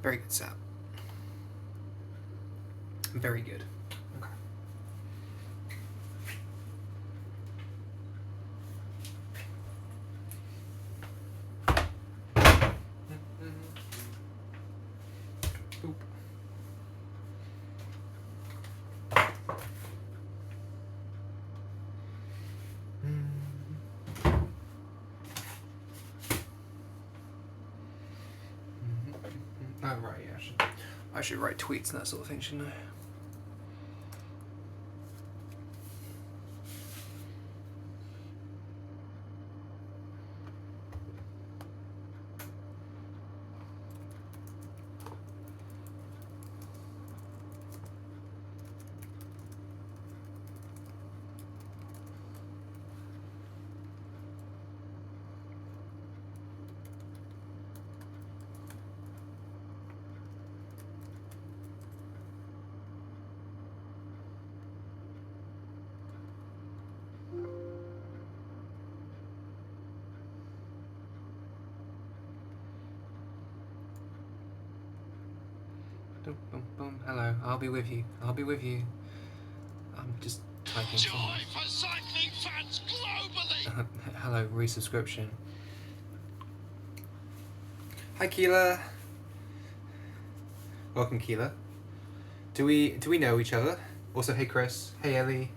Very good, Sap. Very good. Okay. Boop. Oh right, yeah. I should write tweets and that sort of thing, shouldn't I? Boom, boom. Hello, I'll be with you. I'll be with you. I'm just typing. Joy for cycling fans globally. Hello, resubscription. Hi, Keela. Welcome, Keela. Do we know each other? Also, hey, Chris. Hey, Ellie.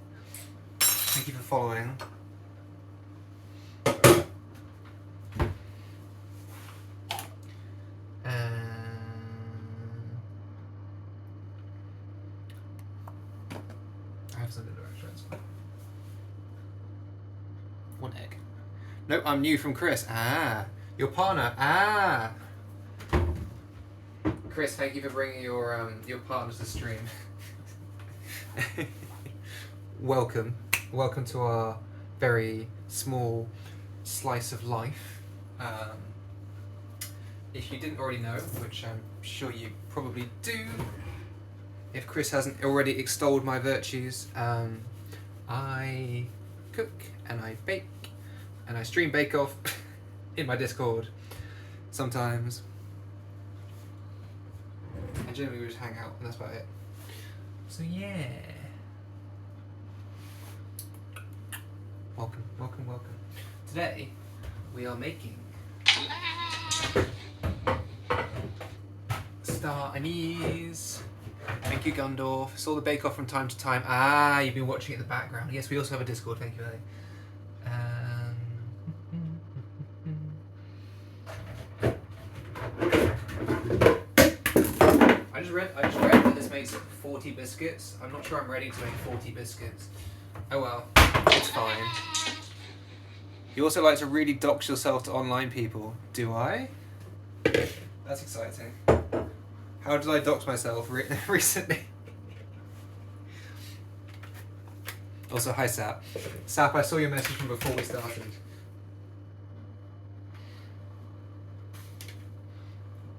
Thank you for following. One egg. Nope, I'm new from Chris. Ah, your partner. Ah. Chris, thank you for bringing your partner to the stream. Welcome to our very small slice of life. If you didn't already know, which I'm sure you probably do, if Chris hasn't already extolled my virtues, I cook and I bake and I stream Bake Off in my Discord sometimes. And generally we just hang out and that's about it. So yeah. Welcome. Today we are making Star Anise. Thank you, Gundorf. Saw the Bake Off from time to time. Ah, you've been watching it in the background. Yes, we also have a Discord. Thank you, Ellie. I just read that this makes 40 biscuits. I'm not sure I'm ready to make 40 biscuits. Oh well, it's fine. You also like to really dox yourself to online people. Do I? That's exciting. How did I dox myself recently? Also, hi Sap. Sap, I saw your message from before we started.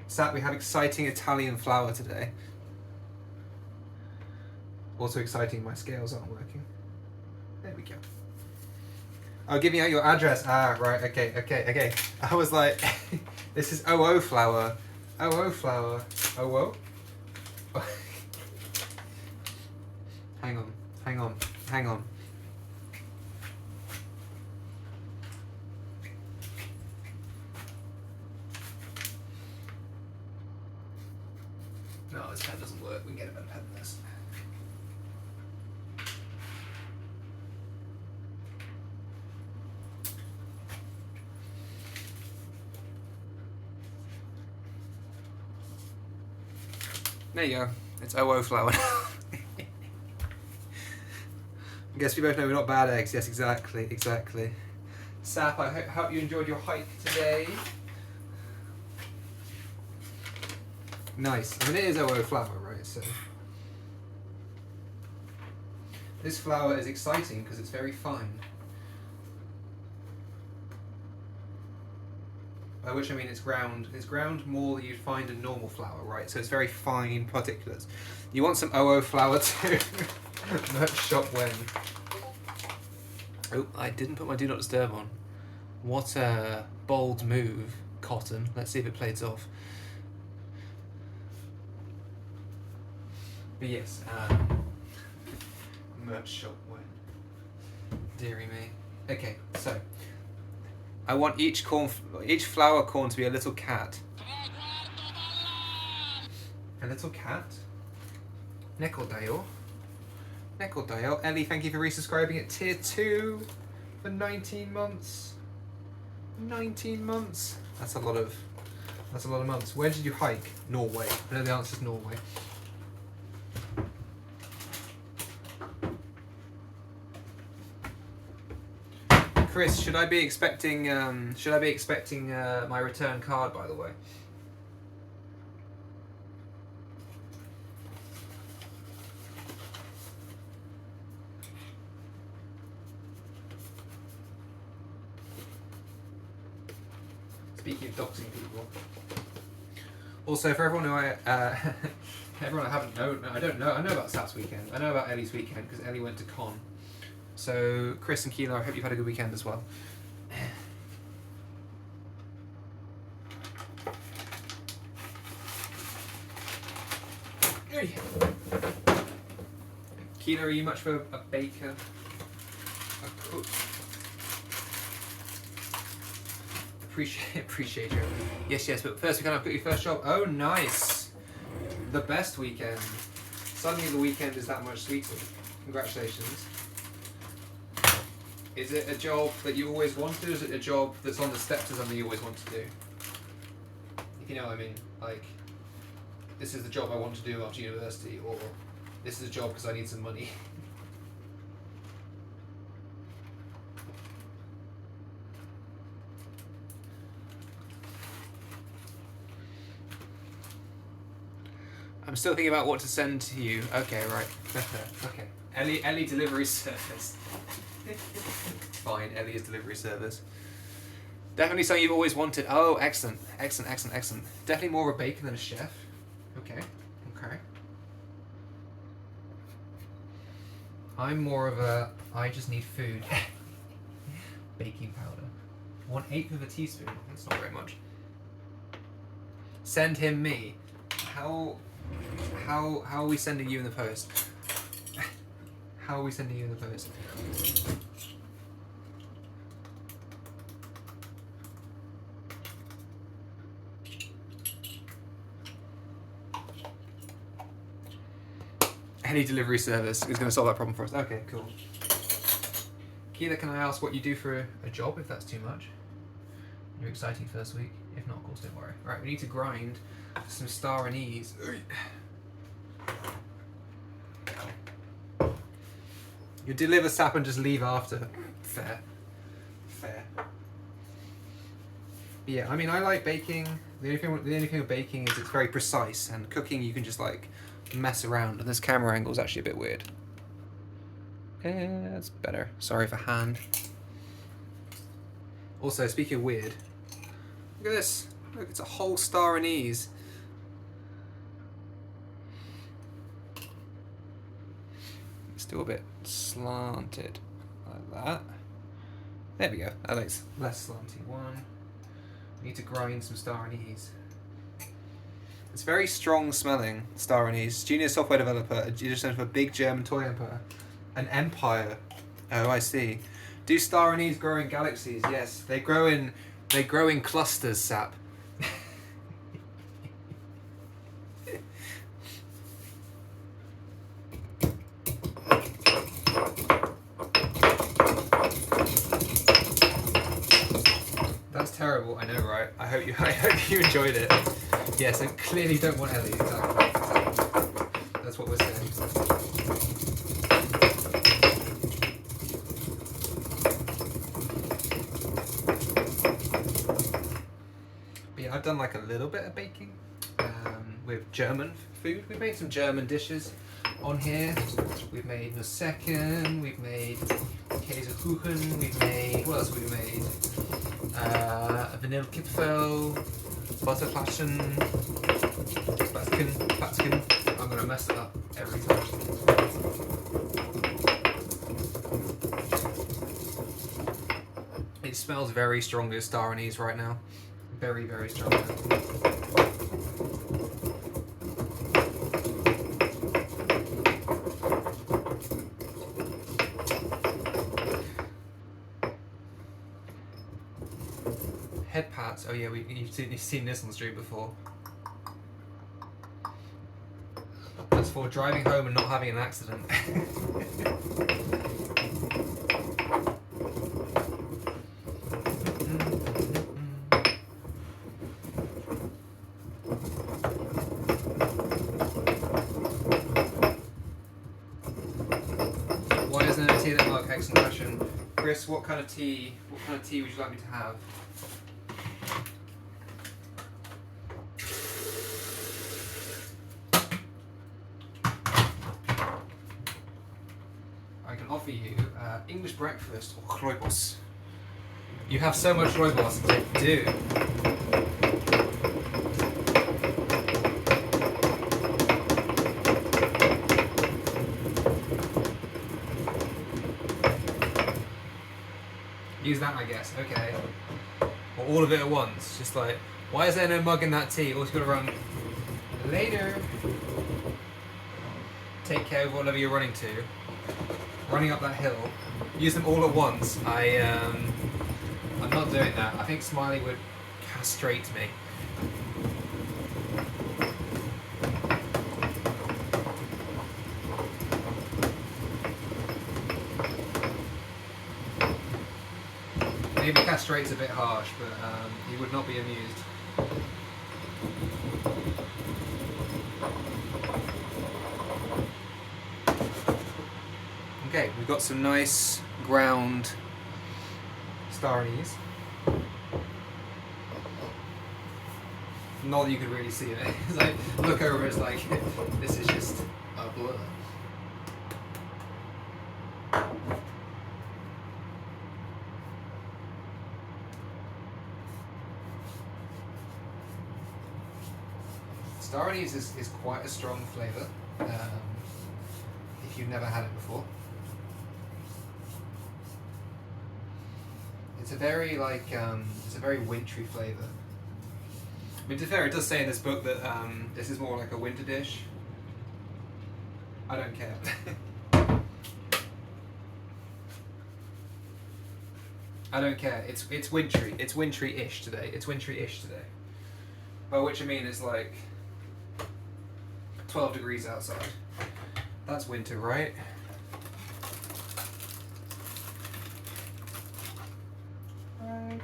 Sap, we have exciting Italian flour today. Also exciting, my scales aren't working. There we go. Oh, give me out your address. Ah, right, okay. I was like, this is OO flour. OO flour. OO? Hang on. No, this pen doesn't work. We can get a better pen than this. There you go. It's OO flour. I guess we both know we're not bad eggs. Yes, exactly. Sap, I hope you enjoyed your hike today. Nice. I mean, it is OO flour, right? So this flour is exciting because it's very fine. By which I mean it's ground more than you'd find in normal flour, right? So it's very fine particulates. You want some OO flour too. Merch shop when. Oh, I didn't put my Do Not Disturb on. What a bold move, Cotton. Let's see if it plays off. But yes, merch shop when. Deary me. Okay, so I want each flour corn to be a little cat. A little cat. Nekodayo. Nekodayo. Ellie, thank you for resubscribing at tier 2 for 19 months. 19 months. That's a lot of months. Where did you hike? Norway. I know the answer is Norway. Chris, should I be expecting my return card, by the way? Speaking of doxing people. Also, for everyone who everyone I haven't known, I don't know. I know about Sap's weekend. I know about Ellie's weekend because Ellie went to con. So, Chris and Keela, I hope you've had a good weekend as well. Keela, are you much of a baker? A cook? Appreciate you. Yes, but first we can have your first job. Oh, nice! The best weekend. Suddenly the weekend is that much sweeter. Congratulations. Is it a job that you always wanted, or is it a job that's on the steps of something you always want to do? If you know what I mean. Like, this is the job I want to do after university, or this is a job because I need some money. I'm still thinking about what to send to you. Okay, right. Okay. Ellie delivery service. Fine, Ellie is delivery service. Definitely something you've always wanted. Oh, excellent. Definitely more of a baker than a chef. Okay. I'm more of a, I just need food. Baking powder. 1/8 of a teaspoon. That's not very much. Send him me. How are we sending you in the post? How are we sending you in the post? Any delivery service is going to solve that problem for us. Okay, cool. Keela, can I ask what you do for a job, if that's too much? Your exciting first week? If not, of course, don't worry. Right, we need to grind some star anise. You deliver sap and just leave after. Fair. But yeah, I mean, I like baking. The only thing with baking is it's very precise, and cooking you can just like mess around, and this camera angle is actually a bit weird. That's better. Sorry for hand. Also, speaking of weird, look at this. Look, it's a whole star anise. Still a bit slanted like that. There we go. That looks less slanty. One. We need to grind some star anise. It's very strong smelling, star anise. Junior software developer, a descendant of a big German toy empire. An empire. Oh, I see. Do star anise grow in galaxies? Yes, they grow in clusters, Sap. That's terrible. I know, right? I hope you enjoyed it. Yes, I clearly don't want Ellie. Exactly. That's what we're saying. But yeah, I've done like a little bit of baking with German food. We've made some German dishes on here. We've made Nusseken, we've made Käsekuchen, we've made, what else have we made? Vanilla Kipfel, Butterplatschen, Batzken. I'm gonna mess it up every time. It smells very strongly of star anise right now. Very, very strong. hats. Oh yeah, you've seen this on the street before. That's for driving home and not having an accident. Why isn't there a tea that mark? Excellent question. Chris, what kind of tea would you like me to have? I can offer you English breakfast or rooibos. You have so much rooibos. I do. Use that, I guess. Okay. Or all of it at once. Just like, why is there no mug in that tea? Always gotta run later. Take care of whatever you're running to. Running up that hill. Use them all at once. I'm not doing that. I think Smiley would castrate me. Maybe castrate's a bit harsh, but he would not be amused. Okay, we've got some nice ground star anise. Not that you could really see it. It's like, look over, it's like, this is just a blur. Star anise is quite a strong flavour, if you've never had it before. It's a very it's a very wintry flavour. I mean, to be fair, it does say in this book that this is more like a winter dish. I don't care. I don't care. It's wintry. It's wintry-ish today. It's wintry-ish today. By which I mean it's like 12 degrees outside. That's winter, right? Right.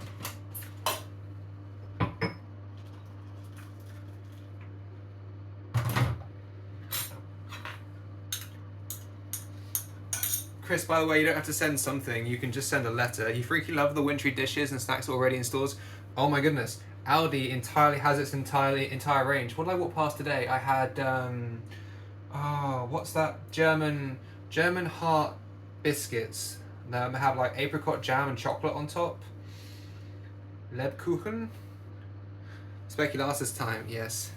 Chris, by the way, you don't have to send something. You can just send a letter. You freaking love the wintry dishes and snacks already in stores. Oh my goodness. Aldi entirely has its entire range. What did I walk past today? I had what's that? German heart biscuits. They have like apricot jam and chocolate on top. Lebkuchen. Speculatus time, yes.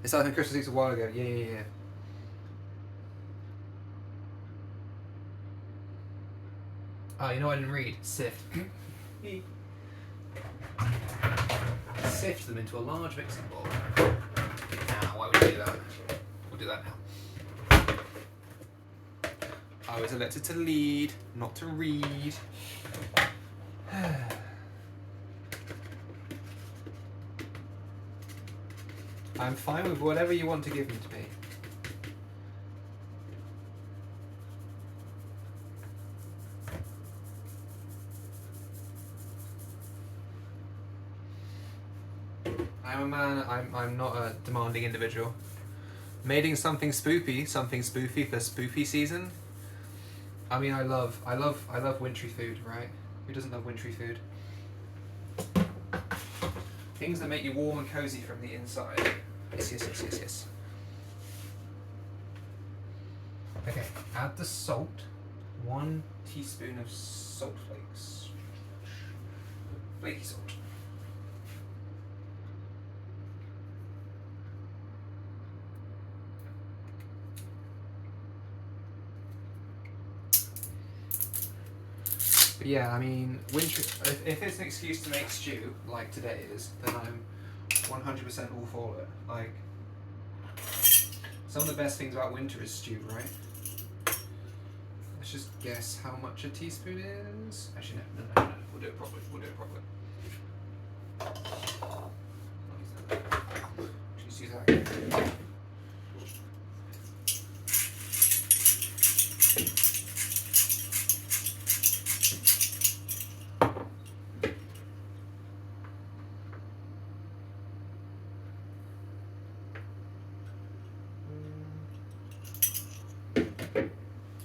It's something Christmas eats a while ago. Yeah. Oh, you know what I didn't read? Sift. Sift them into a large mixing bowl. Now, why would we do that? We'll do that now. I was elected to lead, not to read. I'm fine with whatever you want to give me to be. I'm a man, I'm not a demanding individual. Making something spoofy for spoofy season. I mean, I love wintry food, right? Who doesn't love wintry food? Things that make you warm and cozy from the inside. Yes. Okay, add the salt. 1 teaspoon of salt flakes. Flaky salt. But yeah, I mean, winter. If it's an excuse to make stew, like today is, then I'm 100% all for it. Like, some of the best things about winter is stew, right? Let's just guess how much a teaspoon is. Actually, no. We'll do it properly. Just use that again.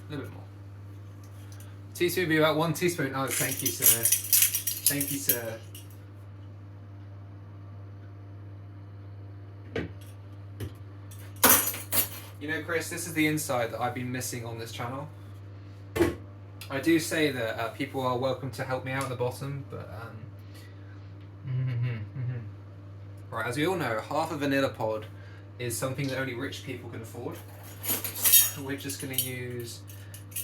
A little bit more. Teaspoon would be about 1 teaspoon. Oh, thank you, sir. Thank you, sir. You know, Chris, this is the insight that I've been missing on this channel. I do say that people are welcome to help me out at the bottom, but right, as we all know, half a vanilla pod is something that only rich people can afford. We're just going to use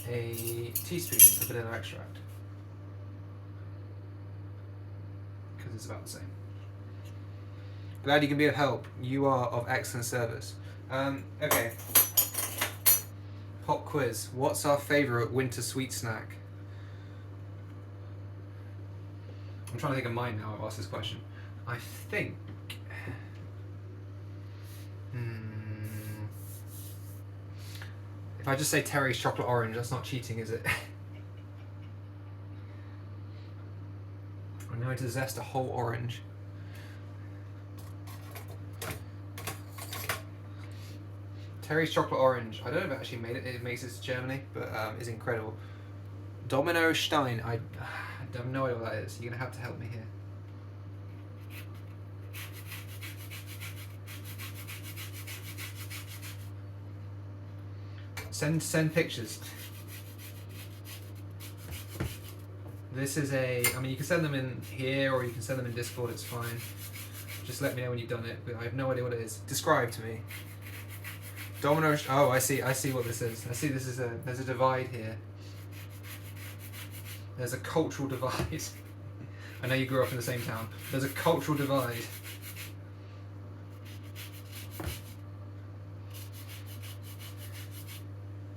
a teaspoon of vanilla extract because it's about the same. Glad you can be of help. You are of excellent service. Okay. Pop quiz. What's our favourite winter sweet snack? I'm trying to think of mine now. I've asked this question. I think. If I just say Terry's chocolate orange, that's not cheating, is it? I'm going to zest a whole orange. Terry's chocolate orange. I don't know if it actually made it. It makes it to Germany, but it's incredible. Domino Stein. I have no idea what that is. You're going to have to help me here. Send pictures. This is a, I mean, you can send them in here or you can send them in Discord, it's fine. Just let me know when you've done it, but I have no idea what it is. Describe to me. Domino, oh, I see what this is. I see this is there's a divide here. There's a cultural divide. I know you grew up in the same town. There's a cultural divide.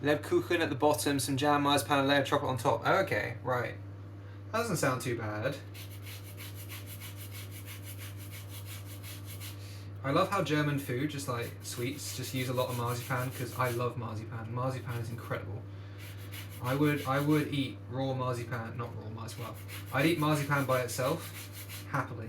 Lebkuchen at the bottom, some jam, marzipan, and a layer of chocolate on top. Oh, okay, right. That doesn't sound too bad. I love how German food, just like sweets, just use a lot of marzipan because I love marzipan. Marzipan is incredible. I would eat raw marzipan, not raw marzipan. Well, I'd eat marzipan by itself, happily.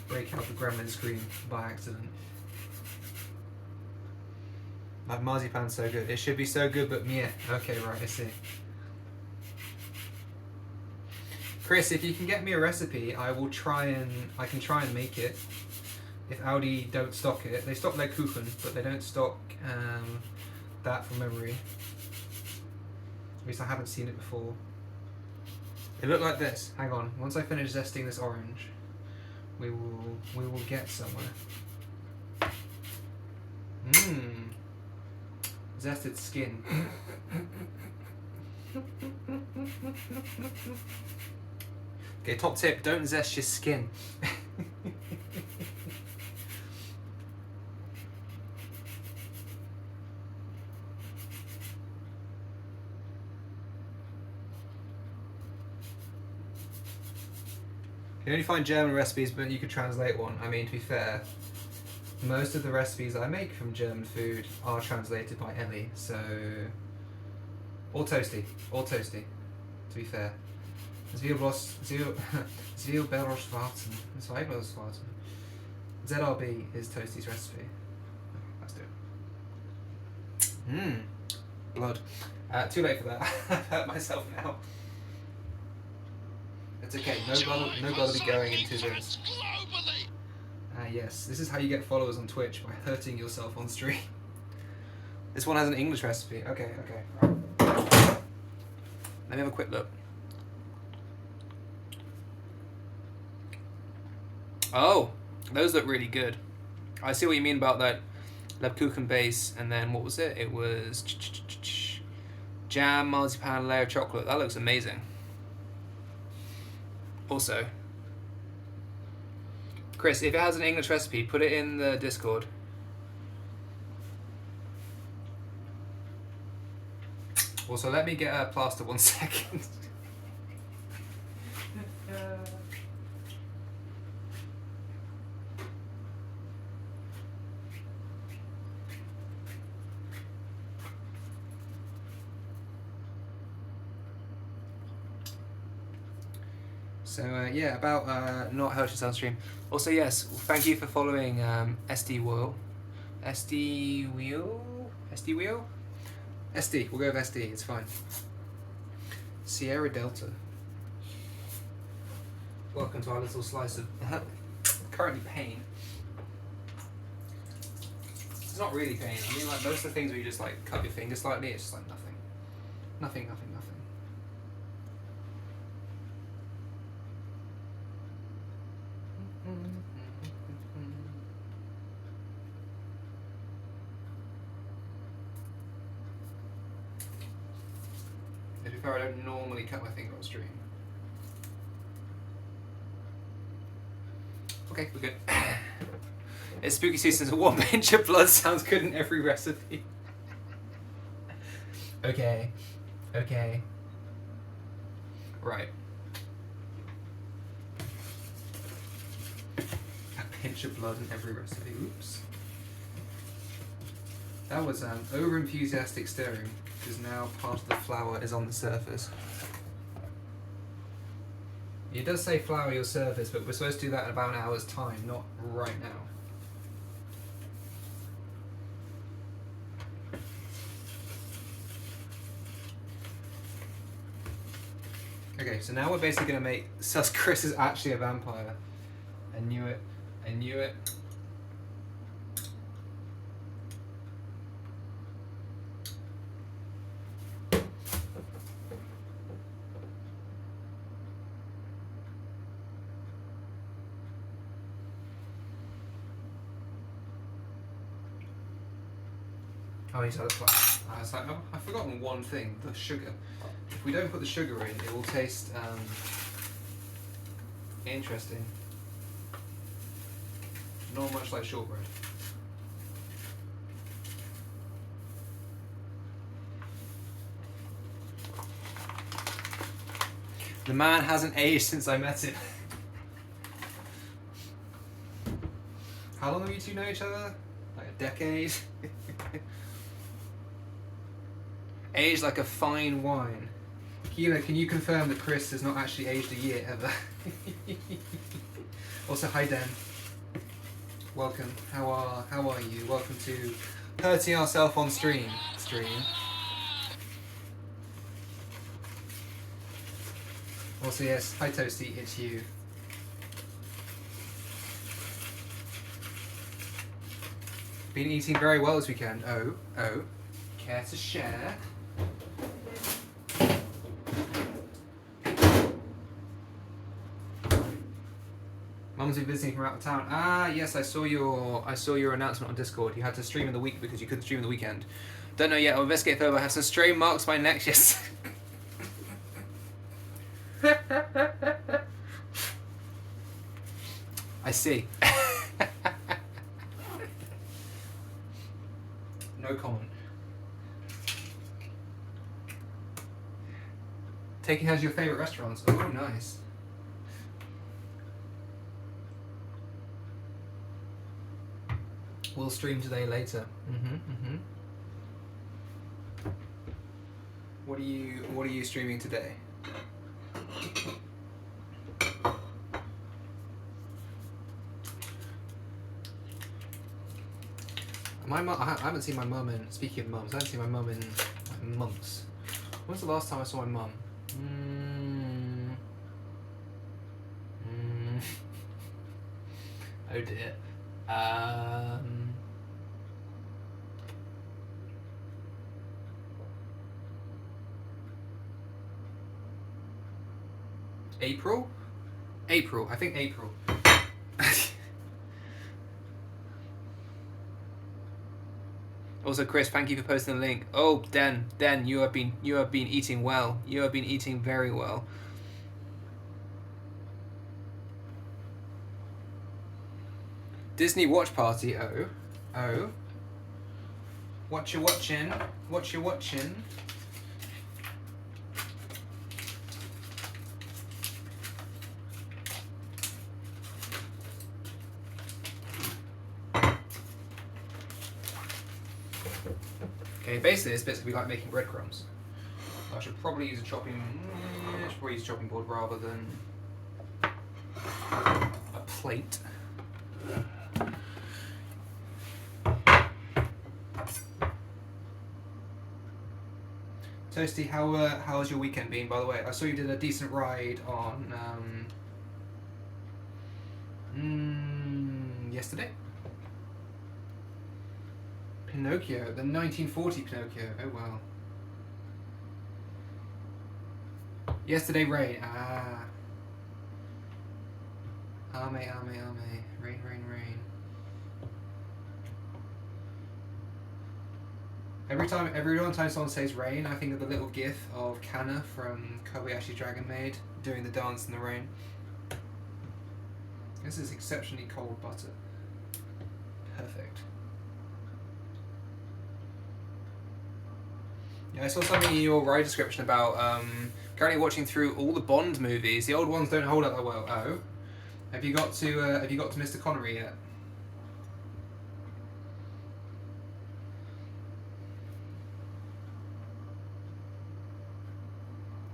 Break out the gremlin scream by accident. Like marzipan's so good. It should be so good, but meh. Okay, right, I see. Chris, if you can get me a recipe, I can try and make it. If Audi don't stock it, they stock Lebkuchen, but they don't stock that from memory. At least I haven't seen it before. It looked like this. Hang on. Once I finish zesting this orange, we will get somewhere. Mmm. Zested skin. Okay, top tip, don't zest your skin. You only find German recipes, but you could translate one. I mean, to be fair, most of the recipes I make from German food are translated by Ellie, so... Or toasty, to be fair. Zwiebelschwarzen. ZRB is Toasty's recipe. Okay, let's do it. Mmm. Blood. Too late for that. I've hurt myself now. It's okay, no blood will be going into this. Yes, this is how you get followers on Twitch, by hurting yourself on stream. This one has an English recipe. Okay, right. Let me have a quick look. Oh, those look really good. I see what you mean about that Lebkuchen base, and then what was it? It was jam, marzipan, layer of chocolate. That looks amazing. Also, Chris, if it has an English recipe, put it in the Discord. Also, let me get a plaster 1 second. So yeah, about not Hershey's on stream. Also, yes, thank you for following SD Wheel. SD Wheel? SD Wheel? SD, we'll go with SD, it's fine. Sierra Delta. Welcome to our little slice of currently pain. It's not really pain. I mean, like most of the things where you just like cut your finger slightly, it's just like nothing. Nothing, nothing, nothing. To be fair, I don't normally cut my finger on stream. Okay, we're good. It's spooky season, so 1 pinch of blood sounds good in every recipe. Okay. Okay. Right. A pinch of blood in every recipe. Oops. That was over enthusiastic stirring, because now part of the flour is on the surface. It does say flour your surface, but we're supposed to do that in about an hour's time, not right now. Okay, so now we're basically going to make Sus Chris is actually a vampire. I knew it. I knew it. Oh, he's had a flash. I was like, oh, I've forgotten one thing, the sugar. If we don't put the sugar in, it will taste interesting. Not much like shortbread. The man hasn't aged since I met him. How long have you two known each other? Like a decade? Aged like a fine wine. Keela, can you confirm that Chris has not actually aged a year ever? Also, hi Dan. Welcome. How are you? Welcome to Hurting Ourselves on Stream. Also, yes, hi Toasty, it's you. Been eating very well this weekend. Oh. Care to share? Mum's been visiting from out of town. Ah, yes, I saw your announcement on Discord. You had to stream in the week because you couldn't stream in the weekend. Don't know yet. I'll investigate further. I have some stray marks by next. Yes. I see. No comment. Taking has your favourite restaurants. Oh, nice. We'll stream today later. What are you streaming today? My mum, I haven't seen my mum in. Speaking of mums, I haven't seen my mum in like, months. When was the last time I saw my mum? Oh dear. April? I think April. Also, Chris, thank you for posting the link. Oh, Dan, you have been eating well. You have been eating very well. Disney watch party. Oh. What you watching? Okay, basically this bit's gonna be like making breadcrumbs. I should probably use a chopping board rather than a plate. Toasty, how's your weekend been, by the way? I saw you did a decent ride on yesterday. Pinocchio, the 1940 Pinocchio. Oh wow. Yesterday rain. Ame. Rain. Every time someone says rain, I think of the little gif of Kana from Kobayashi Dragon Maid doing the dance in the rain. This is exceptionally cold butter. Perfect. Yeah, I saw something in your ride description about currently watching through all the Bond movies. The old ones don't hold up that well. Oh, have you got to Mr. Connery yet?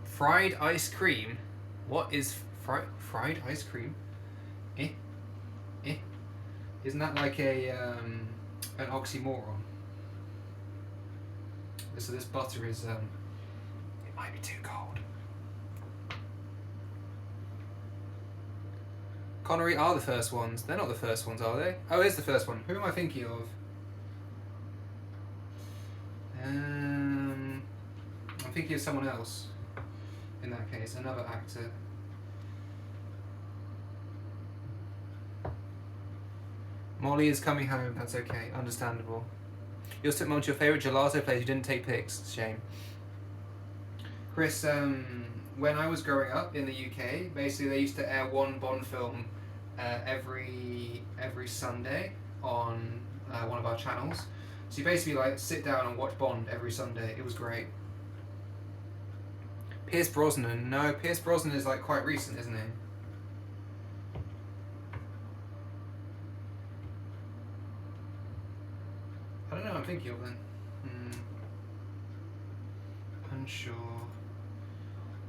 Fried ice cream. What is fried ice cream? Eh? Isn't that like an oxymoron? So this butter is it might be too cold. Connery are the first ones. They're not the first ones, are they? Oh, it is the first one. Who am I thinking of? I'm thinking of someone else. In that case, another actor. Molly is coming home. That's okay. Understandable. Your stepmom's your favourite gelato place. You didn't take pics. Shame. Chris, when I was growing up in the UK, basically they used to air one Bond film every Sunday on one of our channels. So you basically like sit down and watch Bond every Sunday. It was great. Pierce Brosnan. No, Pierce Brosnan is like quite recent, isn't he? I don't know, I'm thinking of then. Unsure.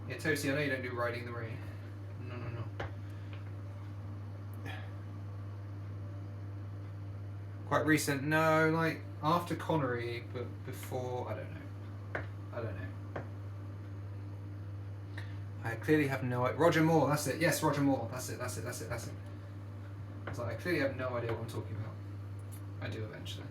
Yeah, Toasty, I know you don't do Riding in the Rain. No. Quite recent? No, like after Connery, but before, I don't know. I clearly have no idea. Roger Moore, that's it. Yes, Roger Moore. That's it. So I clearly have no idea what I'm talking about. I do eventually.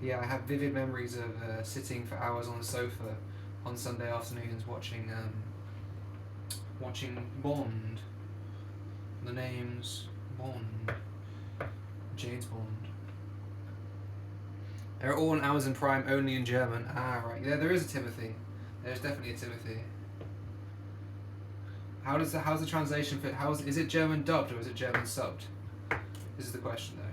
Yeah, I have vivid memories of sitting for hours on the sofa on Sunday afternoons watching Bond. The name's Bond. James Bond. They're all on Amazon Prime, only in German. Ah, right. Yeah, there is a Timothy. There's definitely a Timothy. How's the translation fit? Is it German dubbed or is it German subbed? This is the question, though.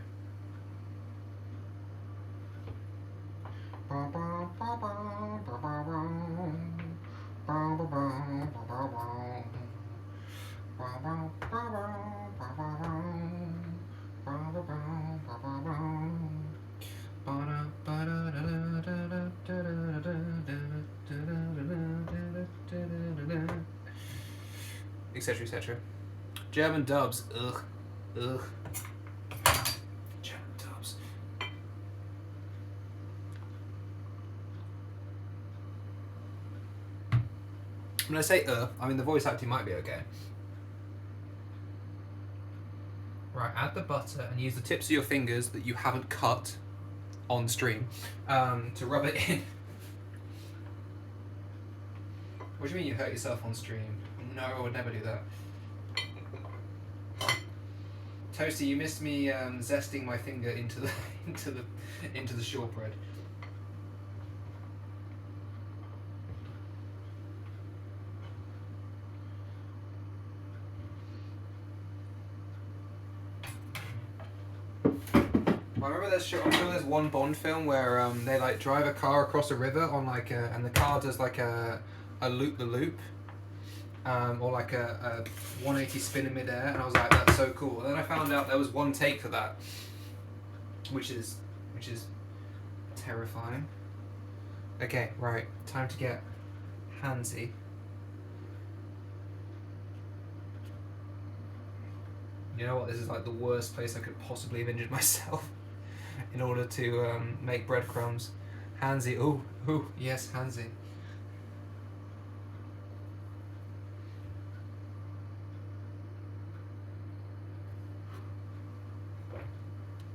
Etc. German dubs. Ugh. German dubs. When I say I mean the voice acting might be okay. Right, add the butter and use the tips of your fingers that you haven't cut on stream to rub it in. What do you mean you hurt yourself on stream? No, I would never do that. Toasty, you missed me zesting my finger into the shortbread. I remember there's one Bond film where they like drive a car across a river on like and the car does like a loop the loop. or like a 180 spin in midair, and I was like, that's so cool. And then I found out there was one take for that, which is terrifying. Okay, right, time to get handsy. You know what? This is like the worst place I could possibly have injured myself in order to make breadcrumbs. Handsy. Ooh, yes, handsy.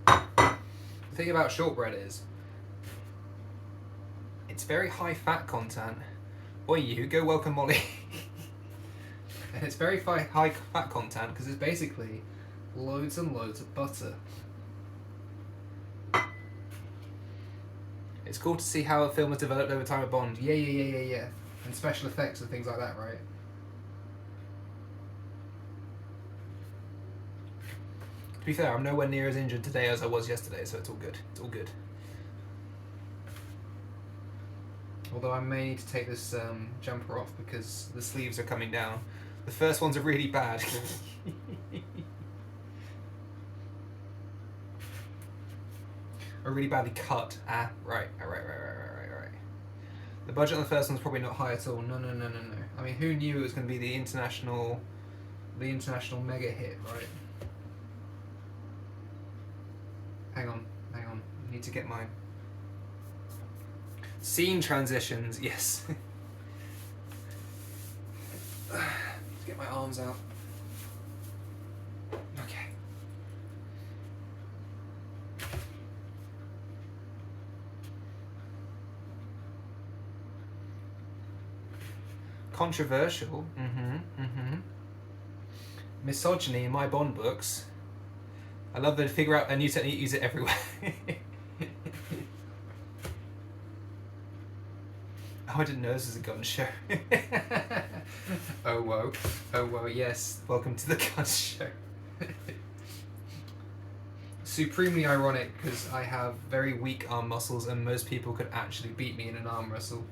The thing about shortbread is it's very high fat content. Oi, you go welcome Molly. And it's very high fat content because it's basically loads and loads of butter. It's cool to see how a film has developed over time with Bond. Yeah. And special effects and things like that, right? To be fair, I'm nowhere near as injured today as I was yesterday, so it's all good. It's all good. Although I may need to take this jumper off because the sleeves are coming down. The first ones are really bad. Are really badly cut. Right. The budget on the first one's probably not high at all. No. I mean, who knew it was going to be the international mega hit, right? Hang on. I need to get my scene transitions. Yes. Let's get my arms out. Okay. Controversial. Misogyny in my Bond books. I love that they figure out a new technique, use it everywhere. Oh, I didn't know this was a gun show. Oh whoa, yes. Welcome to the gun show. Supremely ironic because I have very weak arm muscles and most people could actually beat me in an arm wrestle.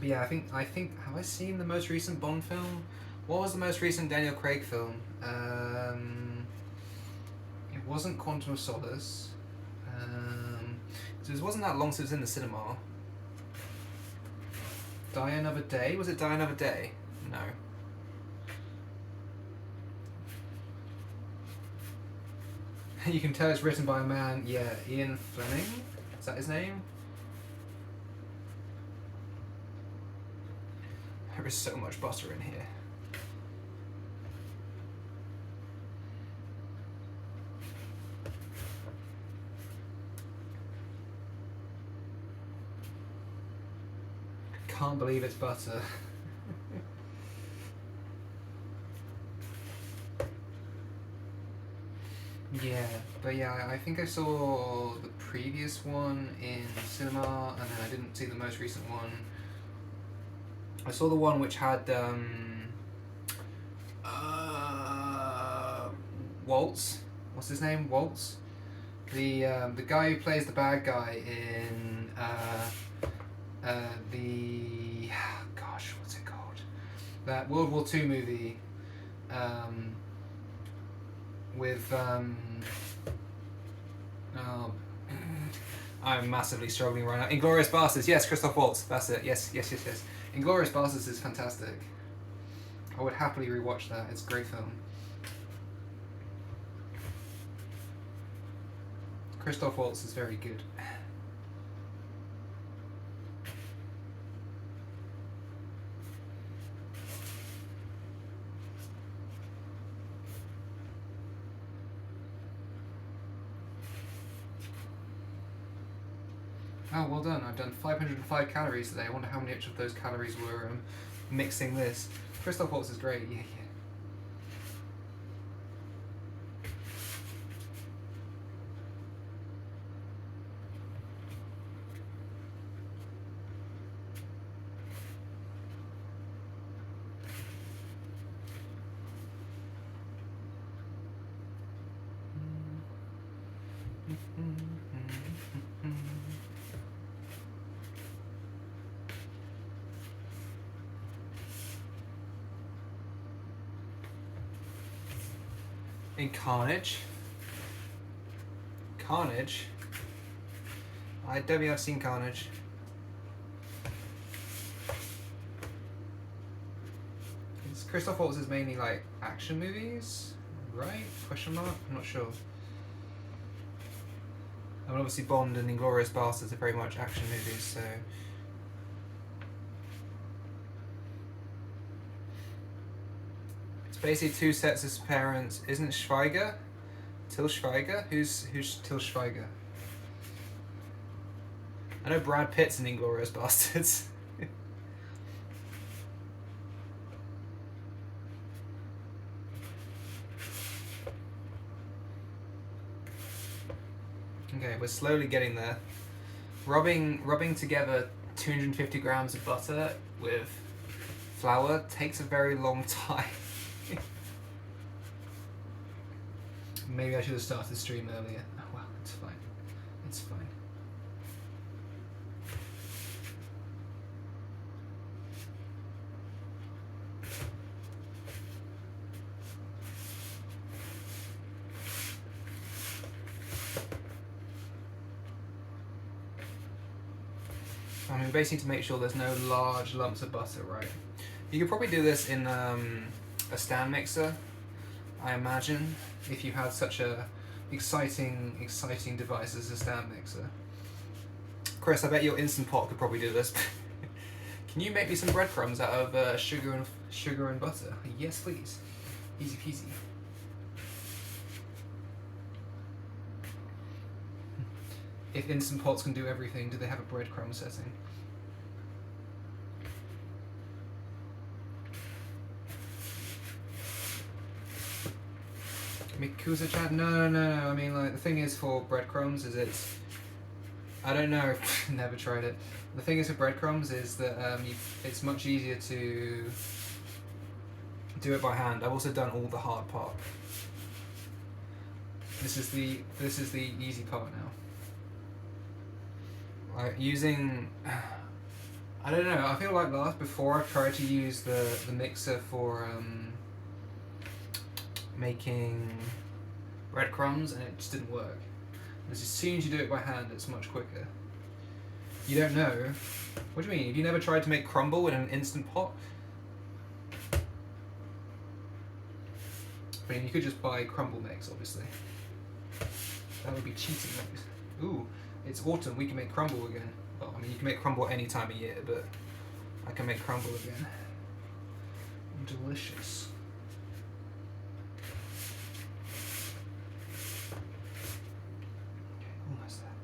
But yeah, I think have I seen the most recent Bond film? What was the most recent Daniel Craig film? It wasn't Quantum of Solace. Because it wasn't that long since it was in the cinema. Die Another Day? Was it Die Another Day? No. You can tell it's written by a man, yeah, Ian Fleming? Is that his name? There is so much butter in here. Can't believe it's butter. Yeah, but yeah, I think I saw the previous one in cinema, and then I didn't see the most recent one. I saw the one which had Waltz. What's his name? Waltz. The guy who plays the bad guy in the gosh, what's it called? That World War II movie with oh, I'm massively struggling right now. Inglourious Basterds. Yes, Christoph Waltz. That's it. Yes. Inglourious Basterds is fantastic. I would happily rewatch that. It's a great film. Christoph Waltz is very good. Oh, well done. I've done 505 calories today. I wonder how much of those calories were mixing this. Christoph Waltz is great. Yeah. In Carnage. Carnage? I don't think I've seen Carnage. Christoph Waltz is mainly like action movies, right? Question mark? I'm not sure. I mean, obviously Bond and Inglourious Basterds are very much action movies, so... It's basically two sets of parents. Isn't Schweiger? Till Schweiger? Who's Till Schweiger? I know Brad Pitt's in Inglourious Basterds. Okay, we're slowly getting there. Rubbing together 250 grams of butter with flour takes a very long time. Maybe I should have started the stream earlier. Oh well, it's fine. It's fine. I mean, basically to make sure there's no large lumps of butter, right? You could probably do this in a stand mixer, I imagine, if you had such a exciting device as a stand mixer. Chris, I bet your Instant Pot could probably do this. Can you make me some breadcrumbs out of sugar and butter? Yes, please. Easy peasy. If Instant Pots can do everything, do they have a breadcrumb setting? Mikusa chat? No. I mean, like, the thing is for breadcrumbs is it's... I don't know. Never tried it. The thing is for breadcrumbs is that it's much easier to do it by hand. I've also done all the hard part. This is the easy part now. Like using, I don't know. I feel like before I tried to use the mixer for making breadcrumbs, and it just didn't work. As soon as you do it by hand, it's much quicker. You don't know. What do you mean? Have you never tried to make crumble in an Instant Pot? I mean, you could just buy crumble mix, obviously. That would be cheating. Ooh. It's autumn, we can make crumble again. Well, I mean, you can make crumble any time of year, but I can make crumble again. Delicious. Okay, almost there.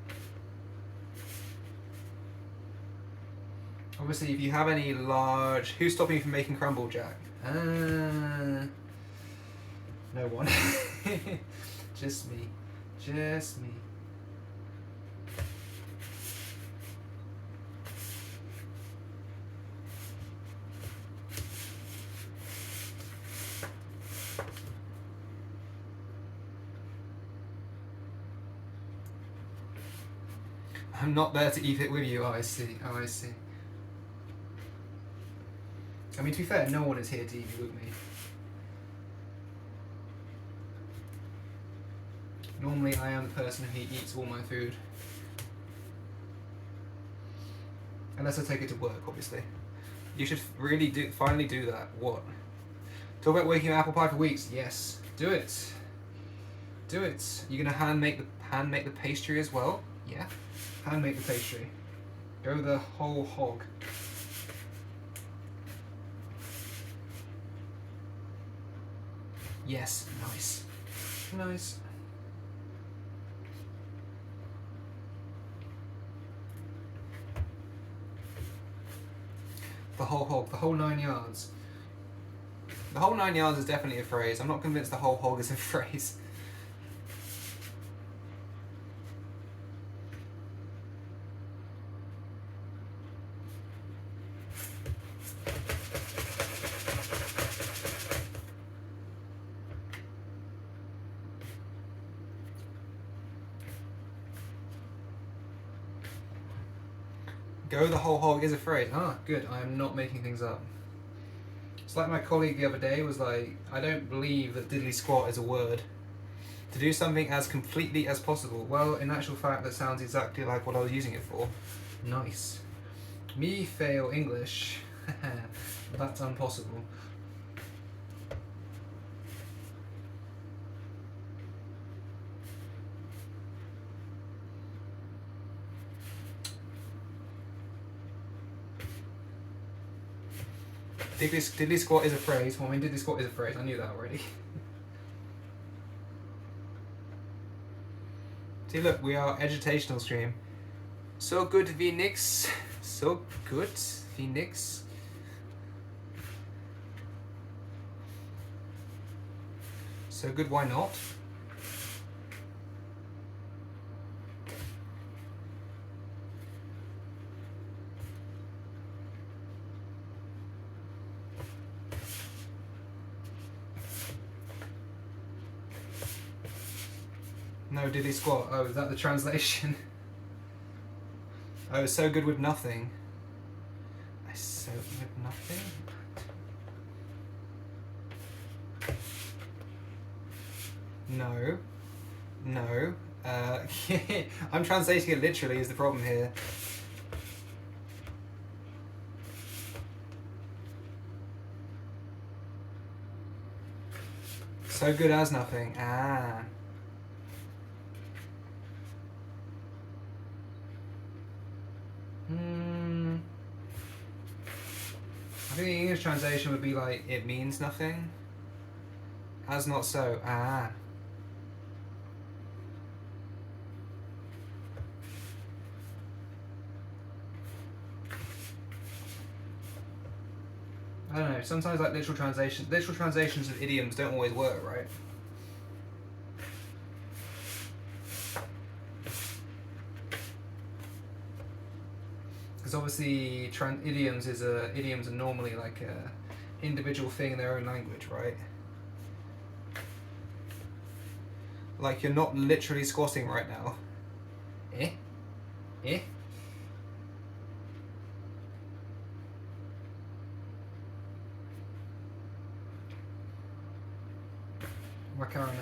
Obviously, if you have any large... Who's stopping you from making crumble, Jack? No one. Just me. Just me. I'm not there to eat it with you. Oh, I see. Oh, I see. I mean, to be fair, no one is here to eat it with me. Normally, I am the person who eats all my food. Unless I take it to work, obviously. You should really finally do that. What? Talk about waking apple pie for weeks. Yes. Do it. Do it. You're gonna hand make the pastry as well? Yeah. Hand make the pastry. Go the whole hog. Yes. Nice. Nice. The whole hog. The whole 9 yards. The whole 9 yards is definitely a phrase. I'm not convinced the whole hog is a phrase. Go the whole hog is a phrase. Ah, good. I am not making things up. It's like my colleague the other day was like, I don't believe that diddly squat is a word. To do something as completely as possible. Well, in actual fact, that sounds exactly like what I was using it for. Nice. Me fail English. That's impossible. Diddly squat is a phrase. Well, I mean, diddly squat is a phrase. I knew that already. See, look, we are educational stream. So good, wie nix. So good, wie nix. So good, why not? No, diddly squat. Oh, is that the translation? Oh, so good with nothing. So good with nothing? No. No. I'm translating it literally is the problem here. So good as nothing. Ah. I think the English translation would be like, it means nothing. As not so. Ah. I don't know, sometimes like literal translations of idioms don't always work, right? Because obviously idioms are normally like a individual thing in their own language, right? Like you're not literally squatting right now. Eh? Eh? Wakaranai.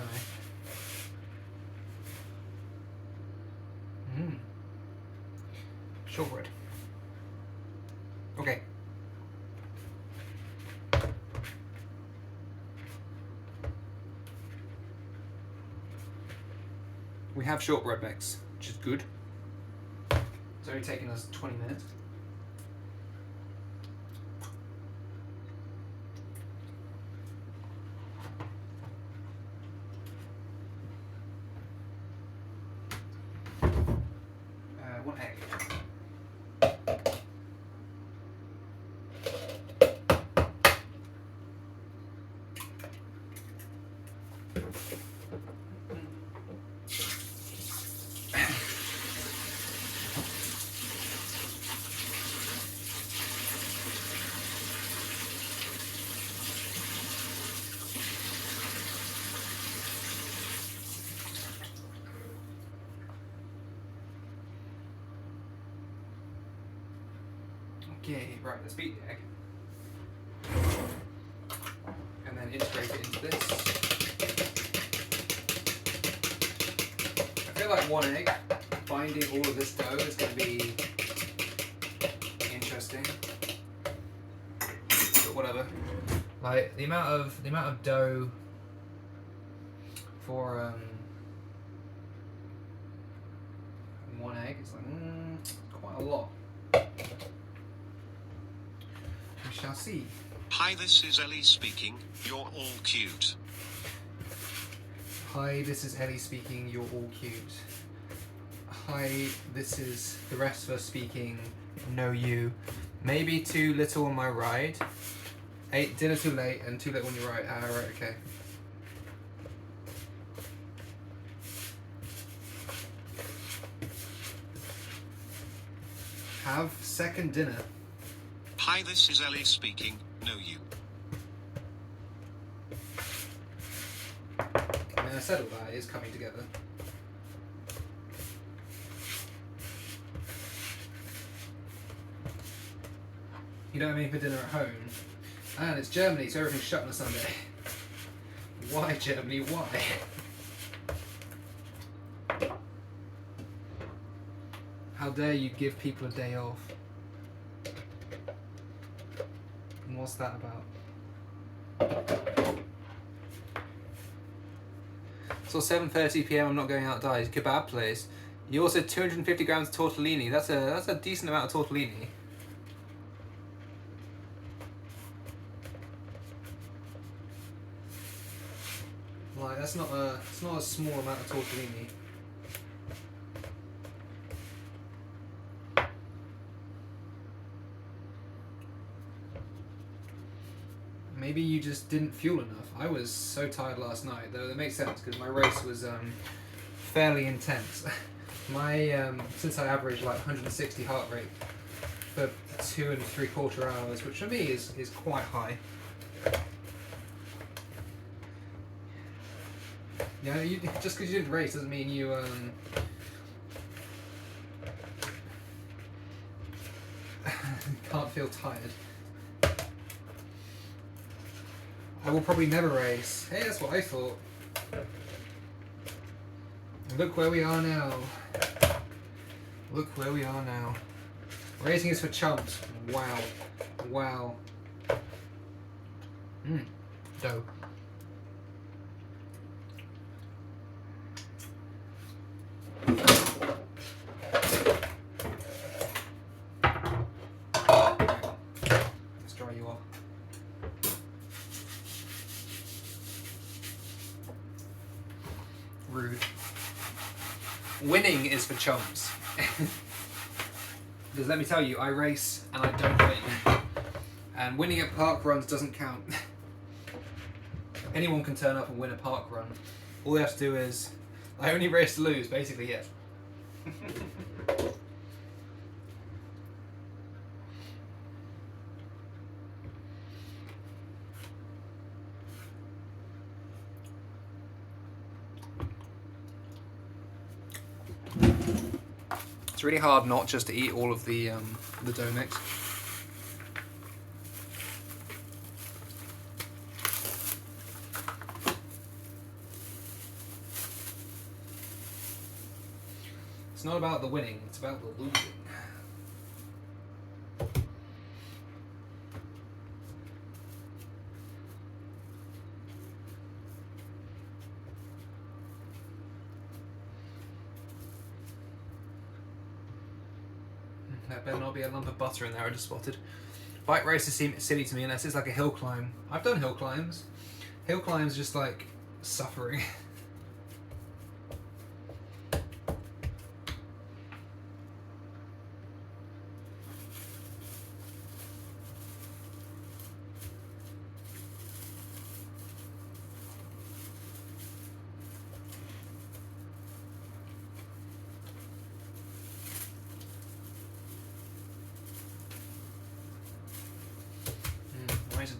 Shortbread. Okay. We have shortbread mix, which is good. It's only taken us 20 minutes. One egg. Okay, right, let's beat the egg. And then integrate it into this. I feel like one egg binding all of this dough is going to be interesting. But whatever. Like the amount of dough for one egg is like quite a lot. We shall see. Hi, this is Ellie speaking. You're all cute. Hi, this is Ellie speaking. You're all cute. Hi, this is the rest of us speaking. No, you. Maybe too little on my ride. Ate dinner too late and too late on your ride. Ah, right, okay. Have second dinner. Hi, this is Ellie speaking. No, you. I mean, I said all that. It is coming together. You don't have anything for dinner at home. And it's Germany, so everything's shut on a Sunday. Why, Germany? Why? How dare you give people a day off? And what's that about? So 7:30 p.m. I'm not going out. Dies kebab place. You also 250 grams of tortellini. That's a decent amount of tortellini. Like it's not a small amount of tortellini. Maybe you just didn't fuel enough. I was so tired last night, though that makes sense because my race was fairly intense. My since I average like 160 heart rate for 2 3/4 hours, which for me is quite high. Yeah, just because you didn't race doesn't mean you can't feel tired. I will probably never race. Hey, that's what I thought. Look where we are now. Look where we are now. Racing is for chumps. Wow. Wow. Dough. Let's dry you off. Rude. Winning is for chumps. Because let me tell you, I race and I don't win. And winning at park runs doesn't count. Anyone can turn up and win a park run. All they have to do is, I only race to lose, basically, yeah. It's really hard not just to eat all of the dough mix. It's not about the winning, it's about the losing. There better not be a lump of butter in there I just spotted. Bike races seem silly to me unless it's like a hill climb. I've done hill climbs. Hill climbs just like suffering.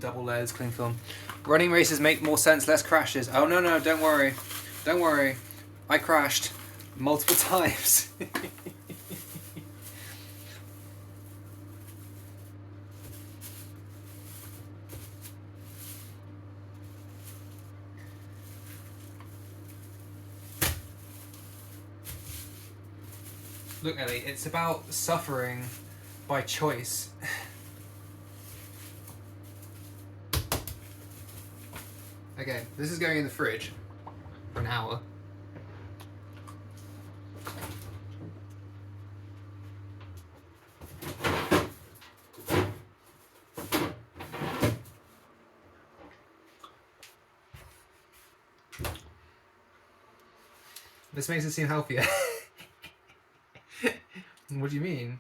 Double layers cling film. Running races make more sense, less crashes. Oh no, don't worry. Don't worry. I crashed multiple times. Look, Ellie, it's about suffering by choice. Okay, this is going in the fridge for an hour. This makes it seem healthier. What do you mean?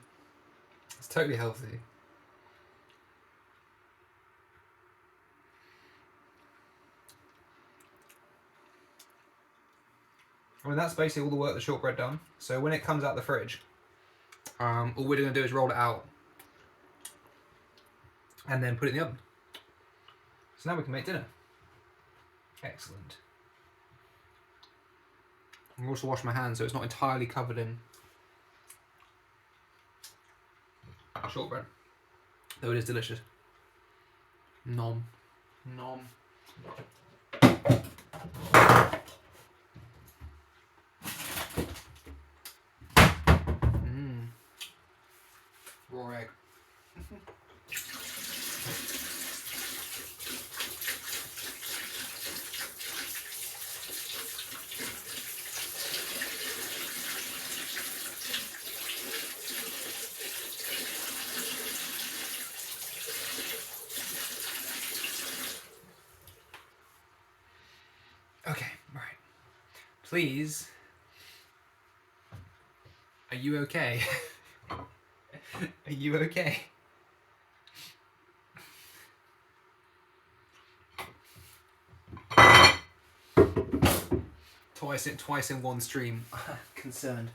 It's totally healthy. I mean, that's basically all the work the shortbread done. So when it comes out the fridge, all we're going to do is roll it out and then put it in the oven. So now we can make dinner. Excellent. I'll also wash my hands so it's not entirely covered in shortbread. Though it is delicious. Nom. Nom. Raw egg. Okay, right. Please. Are you okay? Are you okay? Twice in one stream. Concerned.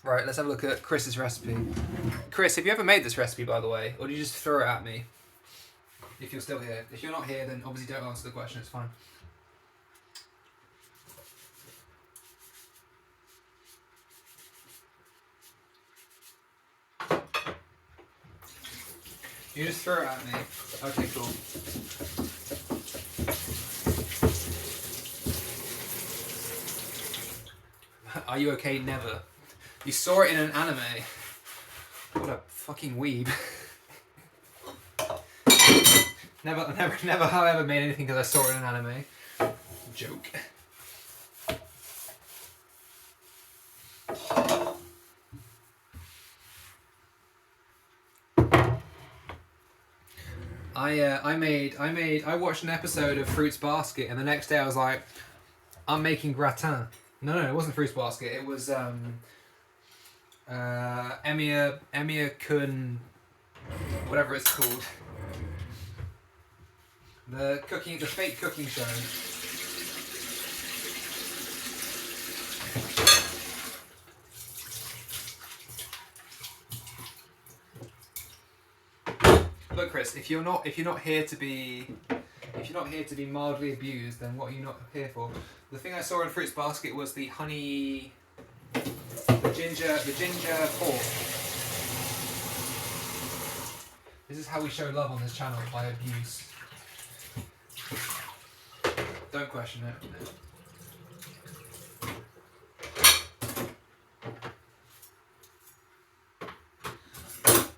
Right, let's have a look at Chris's recipe. Chris, have you ever made this recipe, by the way? Or did you just throw it at me? If you're still here. If you're not here, then obviously don't answer the question, it's fine. You just throw it at me. Okay, cool. Are you okay? Never. You saw it in an anime. What a fucking weeb. never however made anything because I saw it in an anime. Joke. I watched an episode of Fruits Basket and the next day I was like, I'm making gratin. No, it wasn't Fruits Basket. It was Emiya Kun, whatever it's called. The fake cooking show. Look, Chris, if you're not here to be mildly abused, then what are you not here for? The thing I saw in Fruits Basket was the honey, the ginger pork. This is how we show love on this channel, by abuse. Don't question it.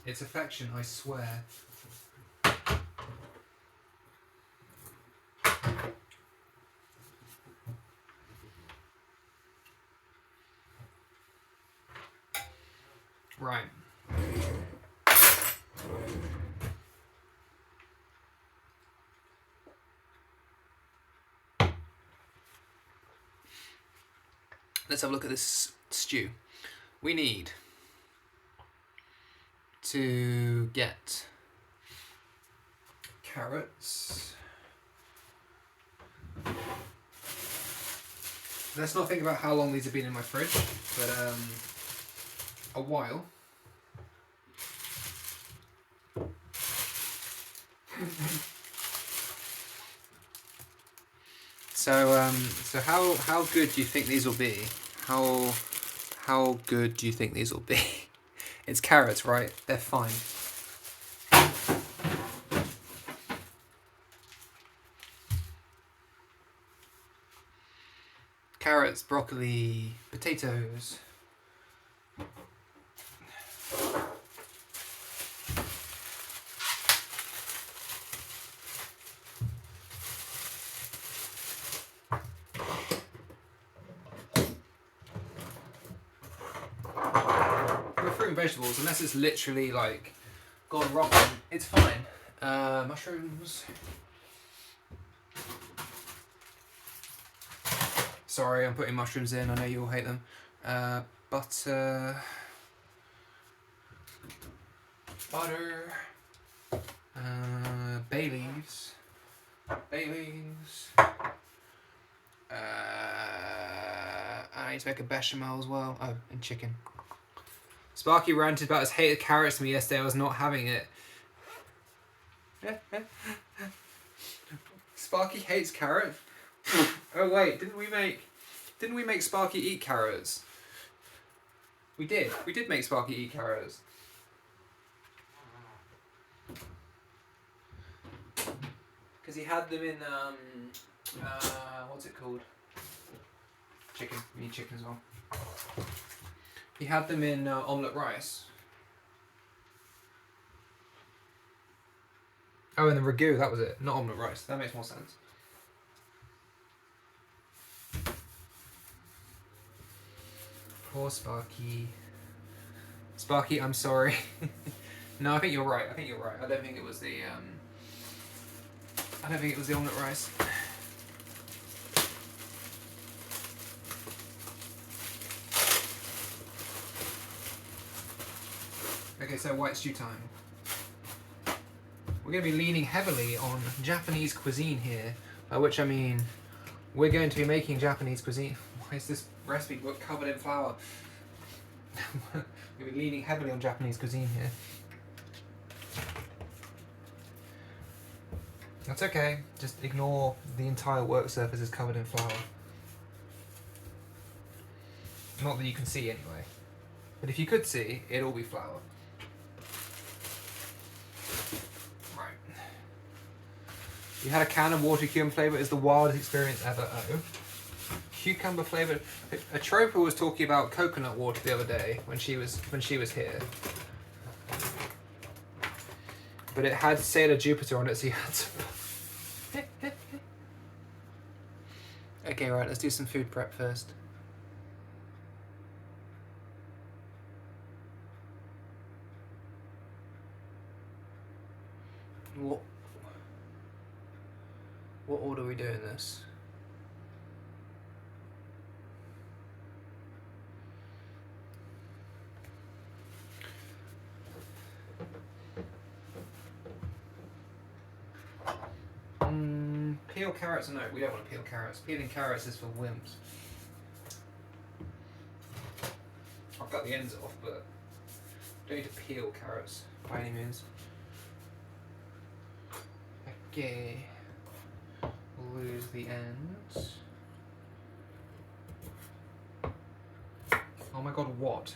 It's affection, I swear. Right. Let's have a look at this stew. We need to get carrots. Let's not think about how long these have been in my fridge, but a while. So how good do you think these will be? How good do you think these will be? It's carrots, right? They're fine. Carrots, broccoli, potatoes. Vegetables, unless it's literally like gone rotten, it's fine. Mushrooms. Sorry, I'm putting mushrooms in. I know you all hate them. Butter. Bay leaves. I need to make a bechamel as well. Oh, and chicken. Sparky ranted about his hated carrots to me yesterday. I was not having it. Sparky hates carrots. Oh wait, didn't we make Sparky eat carrots? We did. We did make Sparky eat carrots. Because he had them in what's it called? Chicken. We need chicken as well. He had them in omelette rice. Oh, and the ragu, that was it. Not omelette rice. That makes more sense. Poor Sparky. Sparky, I'm sorry. No, I think you're right. I think you're right. I don't think it was the omelette rice. Okay, so white stew time. We're going to be leaning heavily on Japanese cuisine here, by which I mean we're going to be making Japanese cuisine. Why is this recipe book covered in flour? We're going to be leaning heavily on Japanese cuisine here. That's okay, just ignore the entire work surface is covered in flour. Not that you can see anyway. But if you could see, it'd all be flour. Right. You had a can of water cucumber flavour is the wildest experience ever. Oh. Cucumber flavoured. A Troper was talking about coconut water the other day when she was here. But it had Sailor Jupiter on it, so you had to. Okay, right, let's do some food prep first. What order are we doing this? Peel carrots? No, we don't want to peel carrots. Peeling carrots is for wimps. I've got the ends off, but don't need to peel carrots by any means. Okay. Lose the ends. Oh my god, what?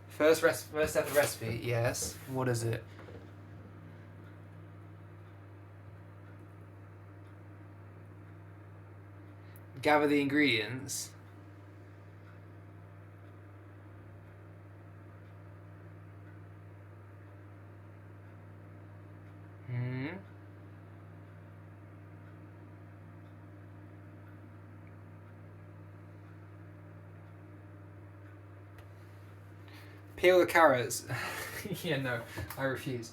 First step of the recipe, yes. What is it? Gather the ingredients. Peel the carrots. Yeah, no, I refuse.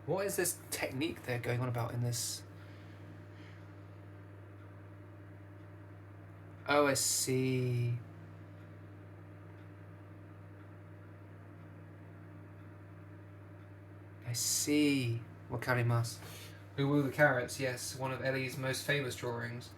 What is this technique they're going on about in this? Oh, I see. I see. Wakarimasu. Uwu the carrots, yes, one of Ellie's most famous drawings.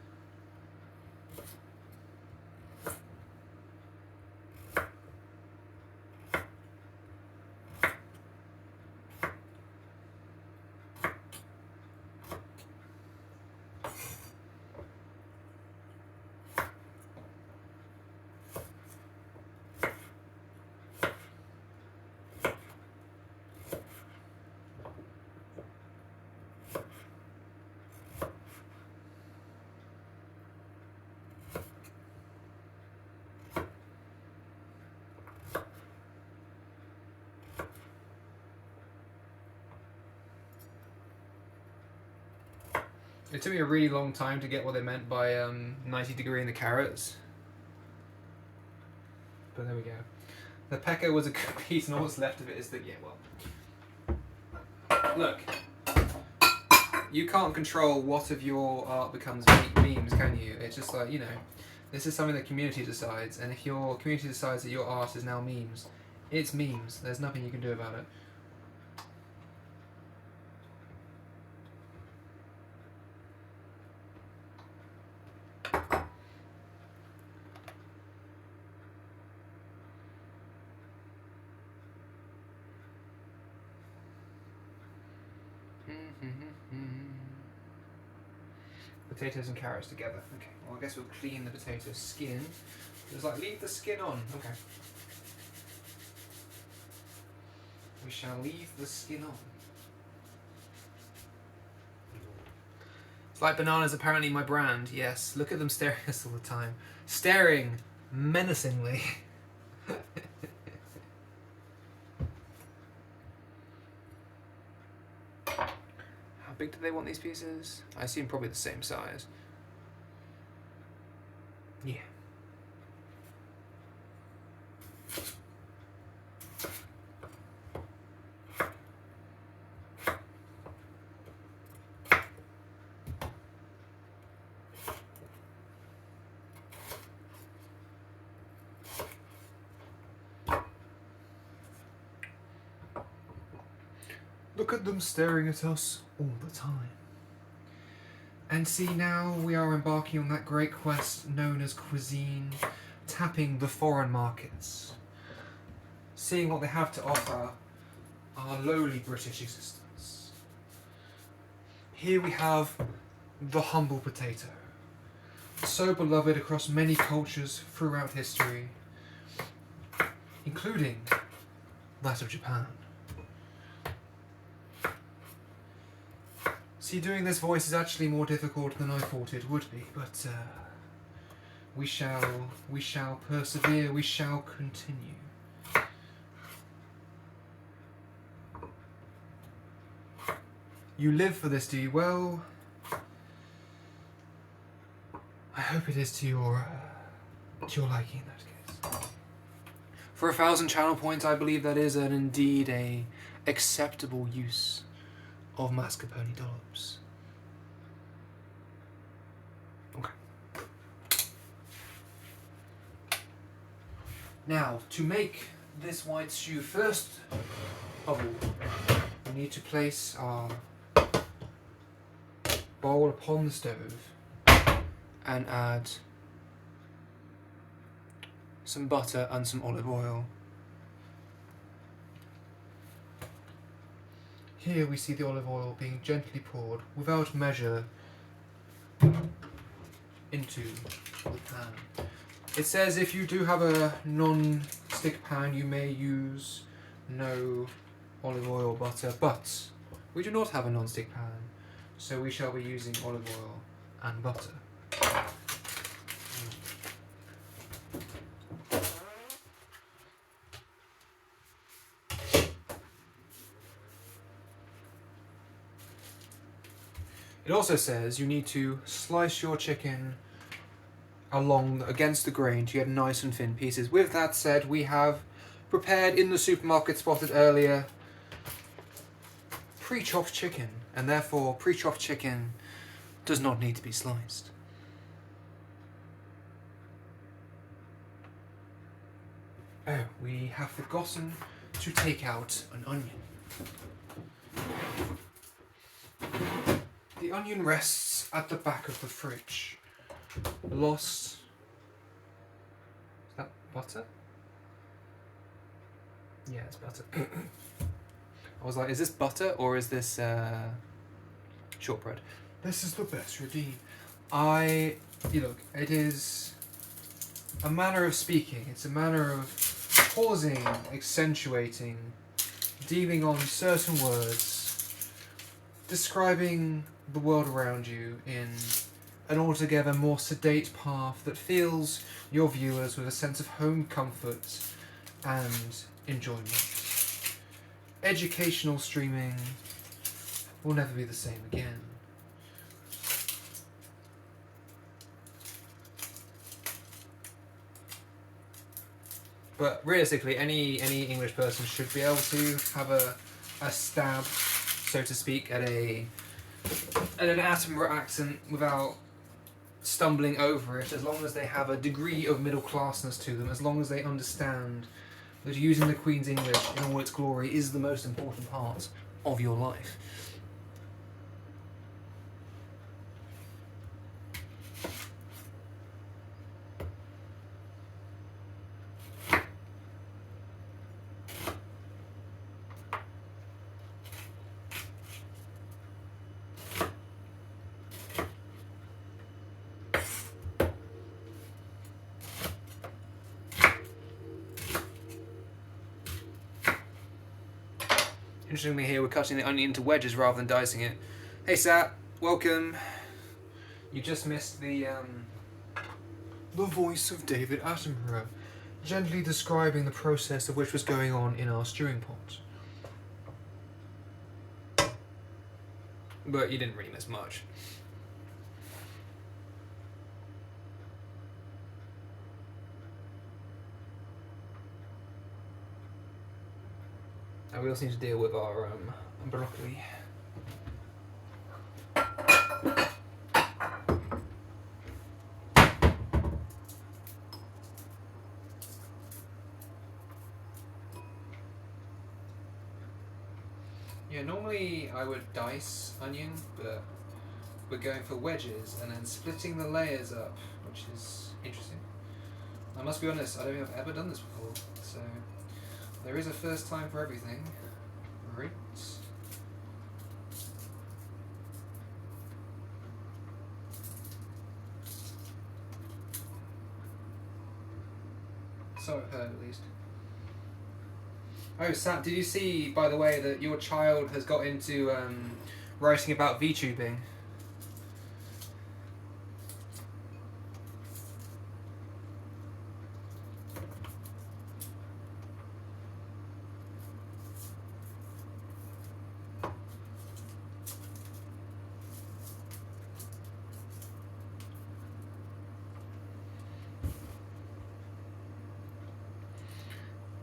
It took me a really long time to get what they meant by 90 degree in the carrots. But there we go. The pecker was a good piece and all that's left of it is the, yeah, well. Look. You can't control what of your art becomes memes, can you? It's just like, you know, this is something the community decides, and if your community decides that your art is now memes, it's memes. There's nothing you can do about it. Potatoes and carrots together. Okay, well I guess we'll clean the potato skin. It was like, leave the skin on. Okay. We shall leave the skin on. It's like bananas apparently my brand. Yes, look at them staring at us all the time. Staring menacingly. How big do they want these pieces? I assume probably the same size. Yeah. Look at them staring at us all the time. And see, now we are embarking on that great quest known as cuisine, tapping the foreign markets, seeing what they have to offer our lowly British existence. Here we have the humble potato, so beloved across many cultures throughout history, including that of Japan. See, doing this voice is actually more difficult than I thought it would be, but we shall persevere, we shall continue. You live for this, do you? Well, I hope it is to your liking in that case. For 1,000 channel points, I believe that is indeed a acceptable use of mascarpone dollops. Okay. Now, to make this white stew, first of all, we need to place our bowl upon the stove and add some butter and some olive oil. Here we see the olive oil being gently poured without measure into the pan. It says if you do have a non-stick pan, you may use no olive oil or butter, but we do not have a non-stick pan, so we shall be using olive oil and butter. It also says you need to slice your chicken against the grain to get nice and thin pieces. With that said, we have prepared in the supermarket spotted earlier pre-chopped chicken, and therefore pre-chopped chicken does not need to be sliced. Oh, we have forgotten to take out an onion. The onion rests at the back of the fridge. Lost. Is that butter? Yeah, it's butter. I was like, is this butter or is this shortbread? This is the best redeem. Look, it is a manner of speaking. It's a manner of pausing, accentuating, dealing on certain words, describing the world around you in an altogether more sedate path that fills your viewers with a sense of home comfort and enjoyment. Educational streaming will never be the same again. But realistically, any English person should be able to have a stab, so to speak, at an Attenborough accent without stumbling over it, as long as they have a degree of middle classness to them, as long as they understand that using the Queen's English in all its glory is the most important part of your life. Interestingly here, we're cutting the onion into wedges rather than dicing it. Hey Sat, welcome. You just missed the voice of David Attenborough, gently describing the process of which was going on in our stewing pot. But you didn't really miss much. And we also need to deal with our broccoli. Yeah, normally I would dice onion, but we're going for wedges and then splitting the layers up, which is interesting. I must be honest, I don't think I've ever done this before, so there is a first time for everything. Right. So I've heard, at least. Oh, Sam, did you see, by the way, that your child has got into writing about VTubing?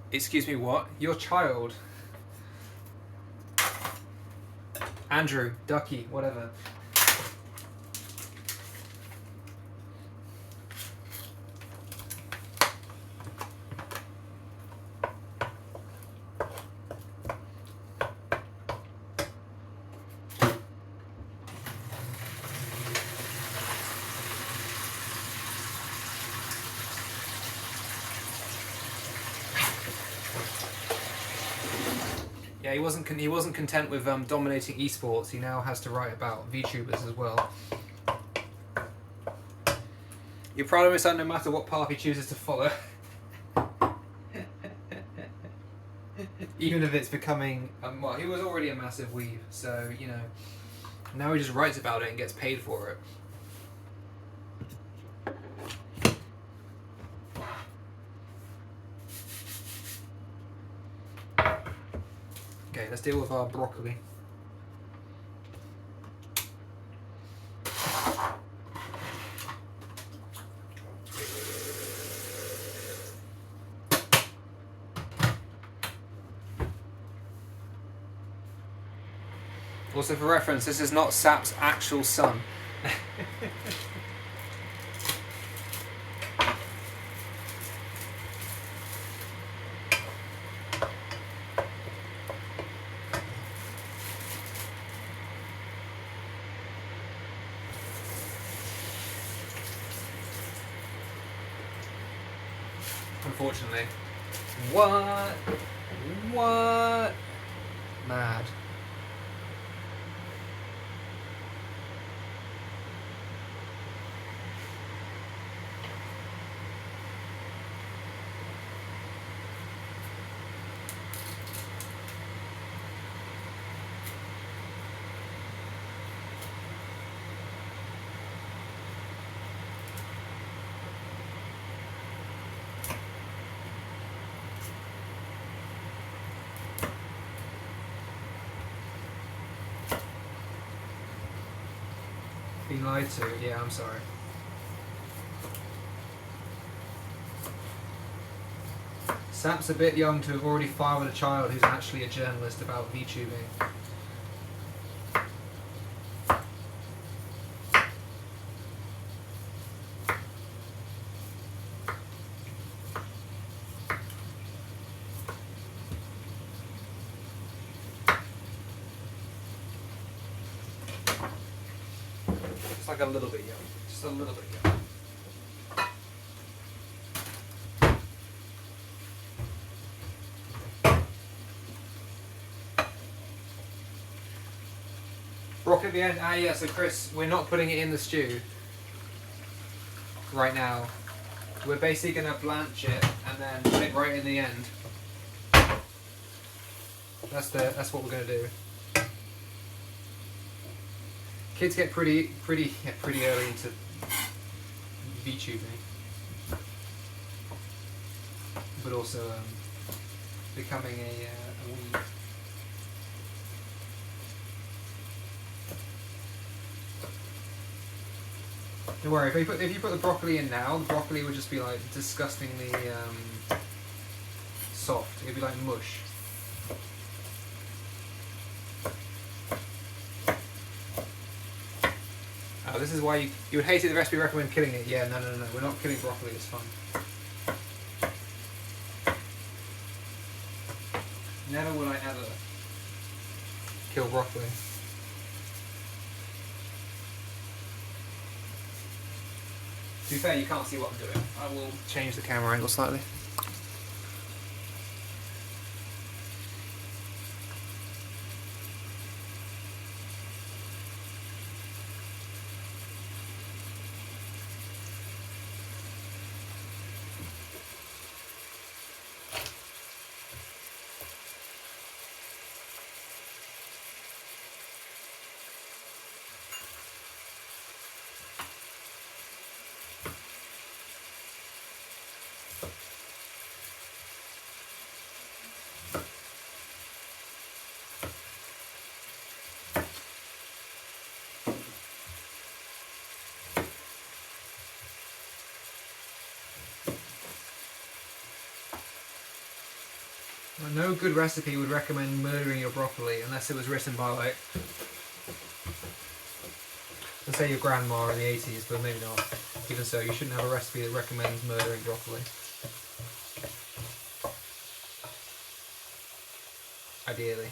Excuse me, what? Your child? Andrew, Ducky, whatever. Yeah, he wasn't content with dominating esports. He now has to write about VTubers as well. You're proud of his son no matter what path he chooses to follow. Even if it's becoming well, he was already a massive weeb, so you know. Now he just writes about it and gets paid for it. Okay, let's deal with our broccoli. Also, for reference, this is not Sap's actual son. Unfortunately. What? What? Mad. Being lied to, yeah, I'm sorry. Sap's a bit young to have already fathered a child who's actually a journalist about VTubing. Just like a little bit young. Just a little bit young. Broccoli at the end. Ah, yeah, so Chris, we're not putting it in the stew right now. We're basically going to blanch it and then put it right in the end. That's what we're going to do. Kids get pretty early into VTubing, but also becoming a weed. Don't worry, if you put the broccoli in now, the broccoli would just be like disgustingly soft. It'd be like mush. Oh, this is why you would hate it. The recipe recommend killing it. Yeah, no. We're not killing broccoli. It's fine. Never would I ever kill broccoli. To be fair, you can't see what I'm doing. I will change the camera angle slightly. No good recipe would recommend murdering your broccoli unless it was written by, like, let's say your grandma in the 80s, but maybe not. Even so, you shouldn't have a recipe that recommends murdering broccoli. Ideally.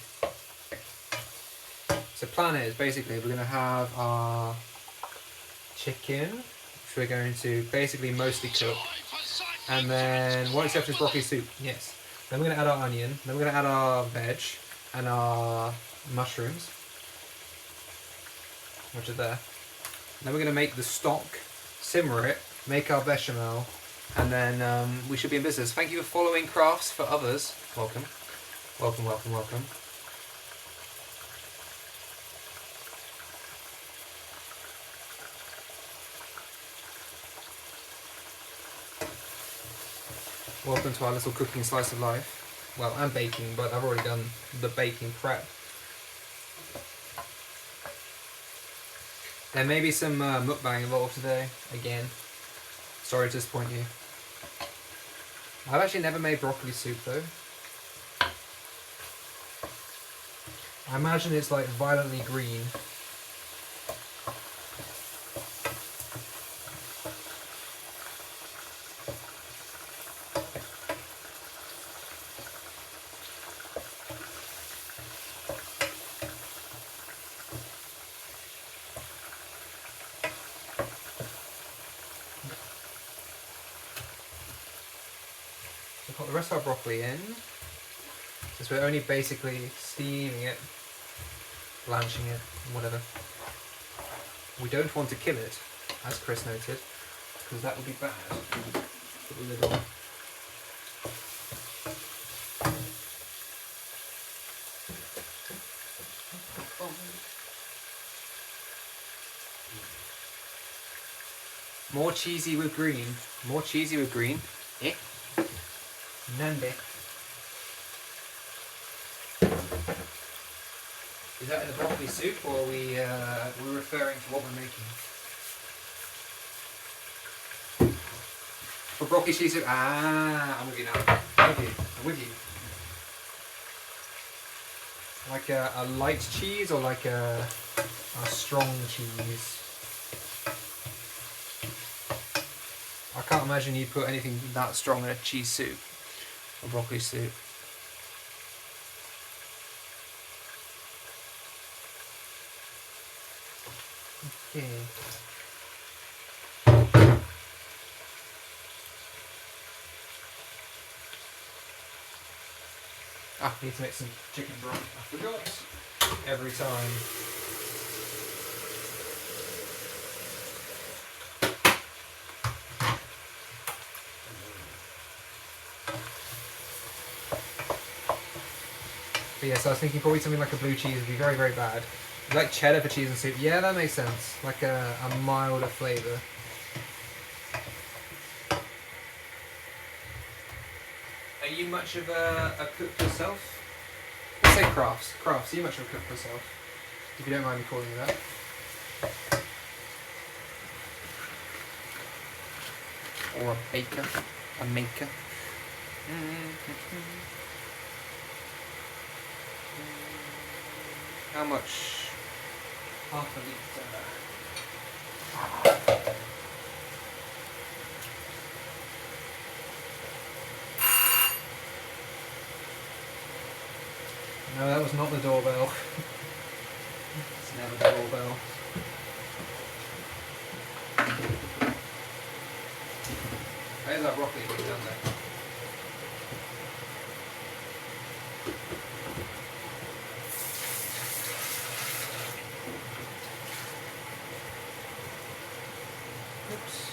So plan is, basically, we're going to have our chicken, which we're going to basically mostly cook. And then, what except is broccoli soup? Yes. Then we're going to add our onion, then we're going to add our veg and our mushrooms, which are there. Then we're going to make the stock, simmer it, make our bechamel, and then we should be in business. Thank you for following Crafts for Others. Welcome. Welcome. Welcome to our little cooking slice of life. Well, and baking, but I've already done the baking prep. There may be some mukbang involved today, again. Sorry to disappoint you. I've actually never made broccoli soup though. I imagine it's like violently green. Put the rest of our broccoli in, since we're only basically steaming it, blanching it, whatever. We don't want to kill it, as Chris noted, because that would be bad. Put the lid on. More cheesy with green. More cheesy with green. Eh? Nambe. Is that in the broccoli soup, or are we're referring to what we're making? For broccoli cheese soup, I'm with you now. I'm with you. Like a light cheese or like a strong cheese? I can't imagine you'd put anything that strong in a cheese soup. Or broccoli soup. Okay. Need to make some chicken broth. I forgot. Every time. But yeah, so I was thinking probably something like a blue cheese would be very, very bad. Like cheddar for cheese and soup. Yeah, that makes sense. Like a milder flavour. Are you much of a cook yourself? Let's say crafts. Crafts. Are you much of a cook yourself? If you don't mind me calling you that. Or a baker. A maker. How much? Half a litre. No, that was not the doorbell. It's never the doorbell. There's that broccoli being done there. Oops.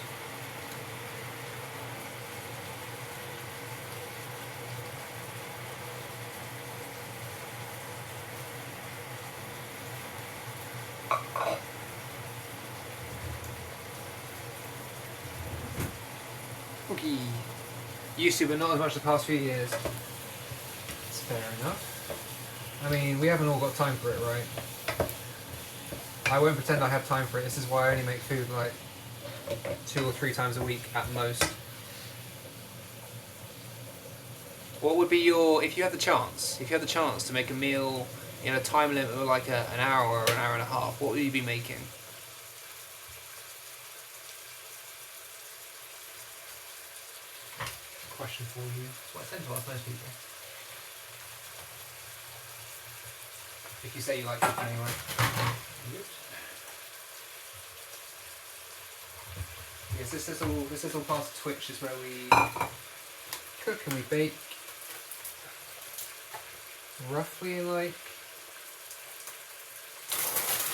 Okay. Used to, but not as much the past few years. That's fair enough. I mean, we haven't all got time for it, right? I won't pretend I have time for it. This is why I only make food like 2 or 3 times a week at most. What would be your, if you had the chance to make a meal in a time limit of like an hour or an hour and a half, what would you be making? Question for you. That's what I tend to ask most people. If you say you like cooking anyway. Good. Yes, this little part of Twitch is where we cook and we bake roughly like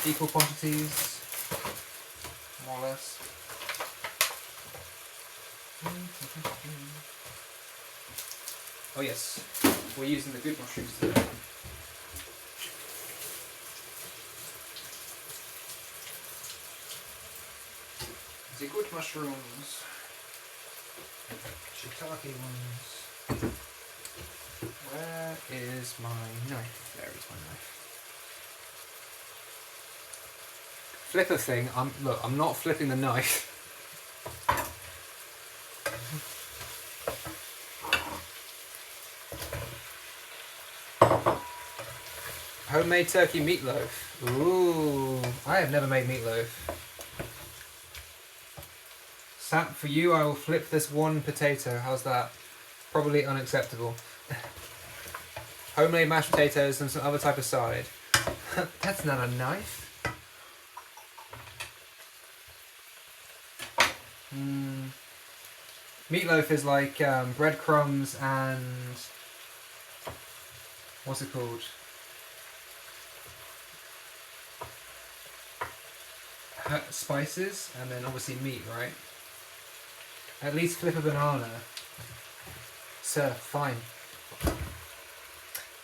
equal quantities, more or less. Oh yes, we're using the good mushrooms today. The good mushrooms, shiitake ones. Where is my knife? There is my knife. Flipper thing. I'm not flipping the knife. Homemade turkey meatloaf. Ooh, I have never made meatloaf. Sap, for you, I will flip this one potato. How's that? Probably unacceptable. Homemade mashed potatoes and some other type of side. That's not a knife. Meatloaf is like breadcrumbs and what's it called? Spices, and then obviously meat, right? At least flip a banana. Sir, fine.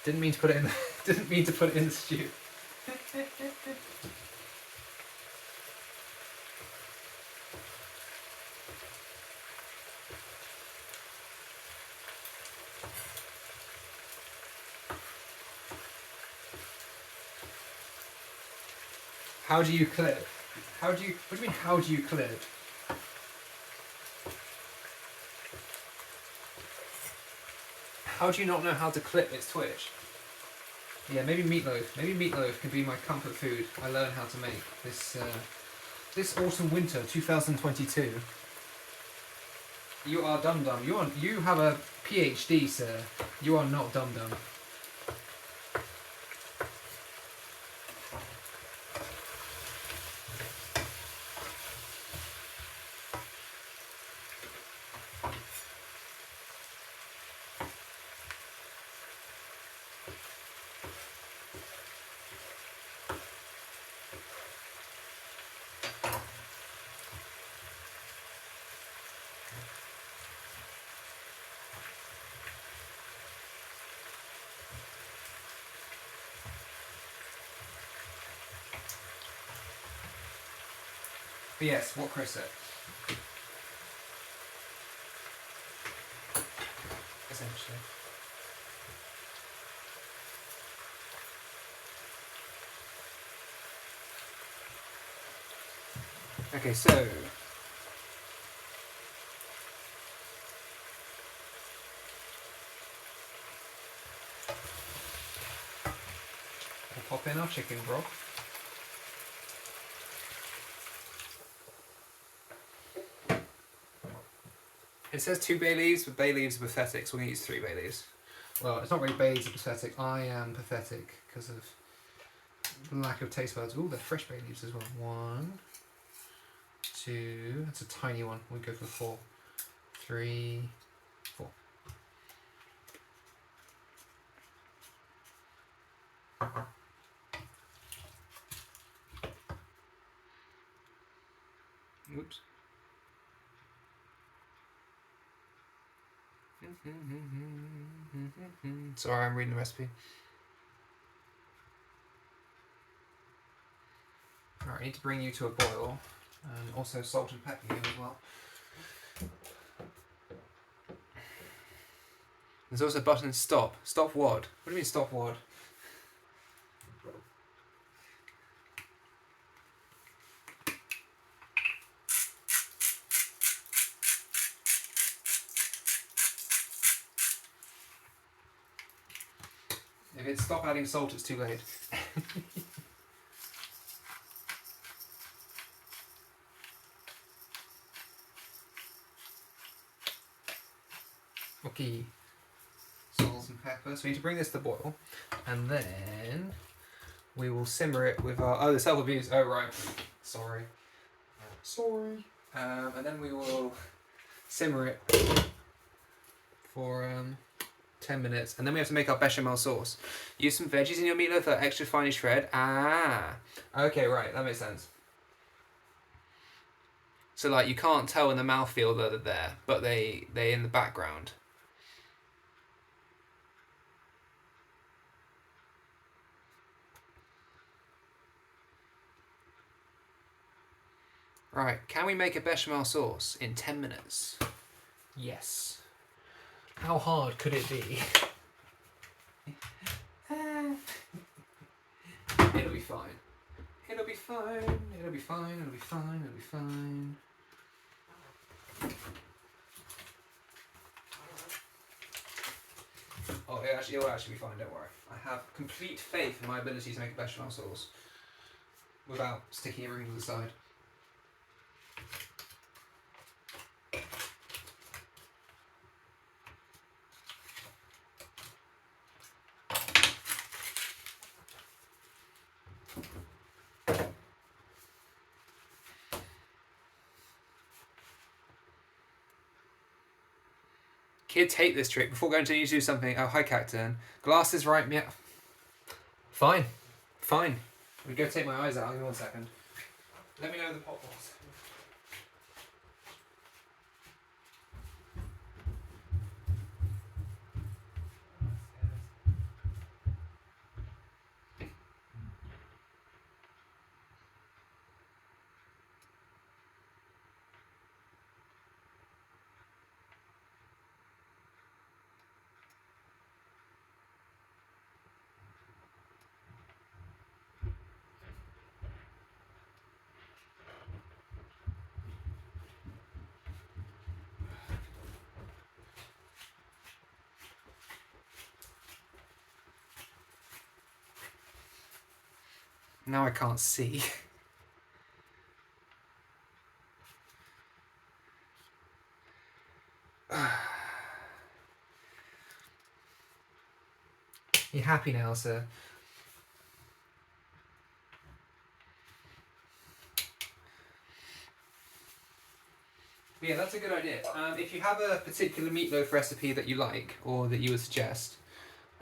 Didn't mean to put it in. Didn't mean to put it in the stew. How do you clip? What do you mean? How do you clip? How do you not know how to clip its Twitch? Yeah, maybe meatloaf. Maybe meatloaf can be my comfort food. I learned how to make this this autumn winter 2022. You are dum dum. You have a PhD, sir. You are not dum dum. But yes, what Chris said. Essentially. Okay, so we'll pop in our chicken broth. It says 2 bay leaves, but bay leaves are pathetic, so we're going to use 3 bay leaves. Well, it's not really bay leaves are pathetic, I am pathetic because of lack of taste buds. Ooh, they're fresh bay leaves as well. 1, 2, that's a tiny one. We go for 4, 3, 4. Oops. Sorry, I'm reading the recipe. Alright, I need to bring you to a boil. And also salt and pepper you as well. There's also a button stop. Stop what? What do you mean stop what? If it's stop adding salt, it's too late. Okay. Salt and pepper. So we need to bring this to boil. And then we will simmer it with our... Oh, the self-abuse. Oh, right. Sorry. Sorry. And then we will simmer it for 10 minutes. And then we have to make our bechamel sauce. Use some veggies in your meatloaf that are extra finely shred. Ah. Okay, right. That makes sense. So, like, you can't tell in the mouthfeel that they're there, but they're in the background. Right, can we make a bechamel sauce in 10 minutes? Yes. How hard could it be? It'll be fine. It'll be fine. It'll be fine. It'll be fine. It'll be fine. Oh, it'll actually be fine, don't worry. I have complete faith in my ability to make a bechamel sauce without sticking everything to the side. Kids hate this trick. Before going to you do something. Oh, hi, Cacturn. Glasses right, yeah. Fine. Fine. I'm going to take my eyes out. Give me 1 second. Let me know the pot was. Now I can't see. You happy now, sir? But yeah, that's a good idea. If you have a particular meatloaf recipe that you like or that you would suggest,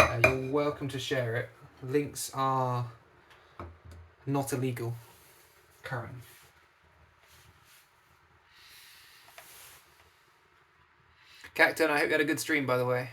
you're welcome to share it. Links are not illegal currently. Cacturn, I hope you had a good stream, by the way.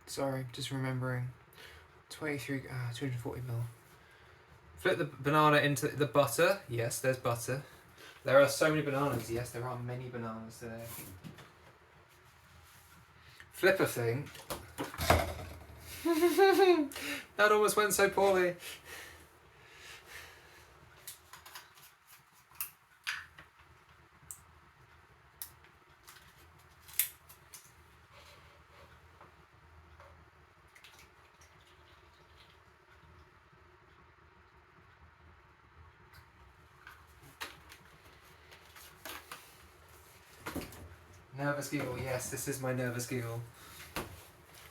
Sorry, just remembering. 240 ml. Flip the banana into the butter. Yes, there's butter. There are so many bananas. Yes, there are many bananas today. Flip a thing. That almost went so poorly. Nervous giggle, yes, this is my nervous giggle.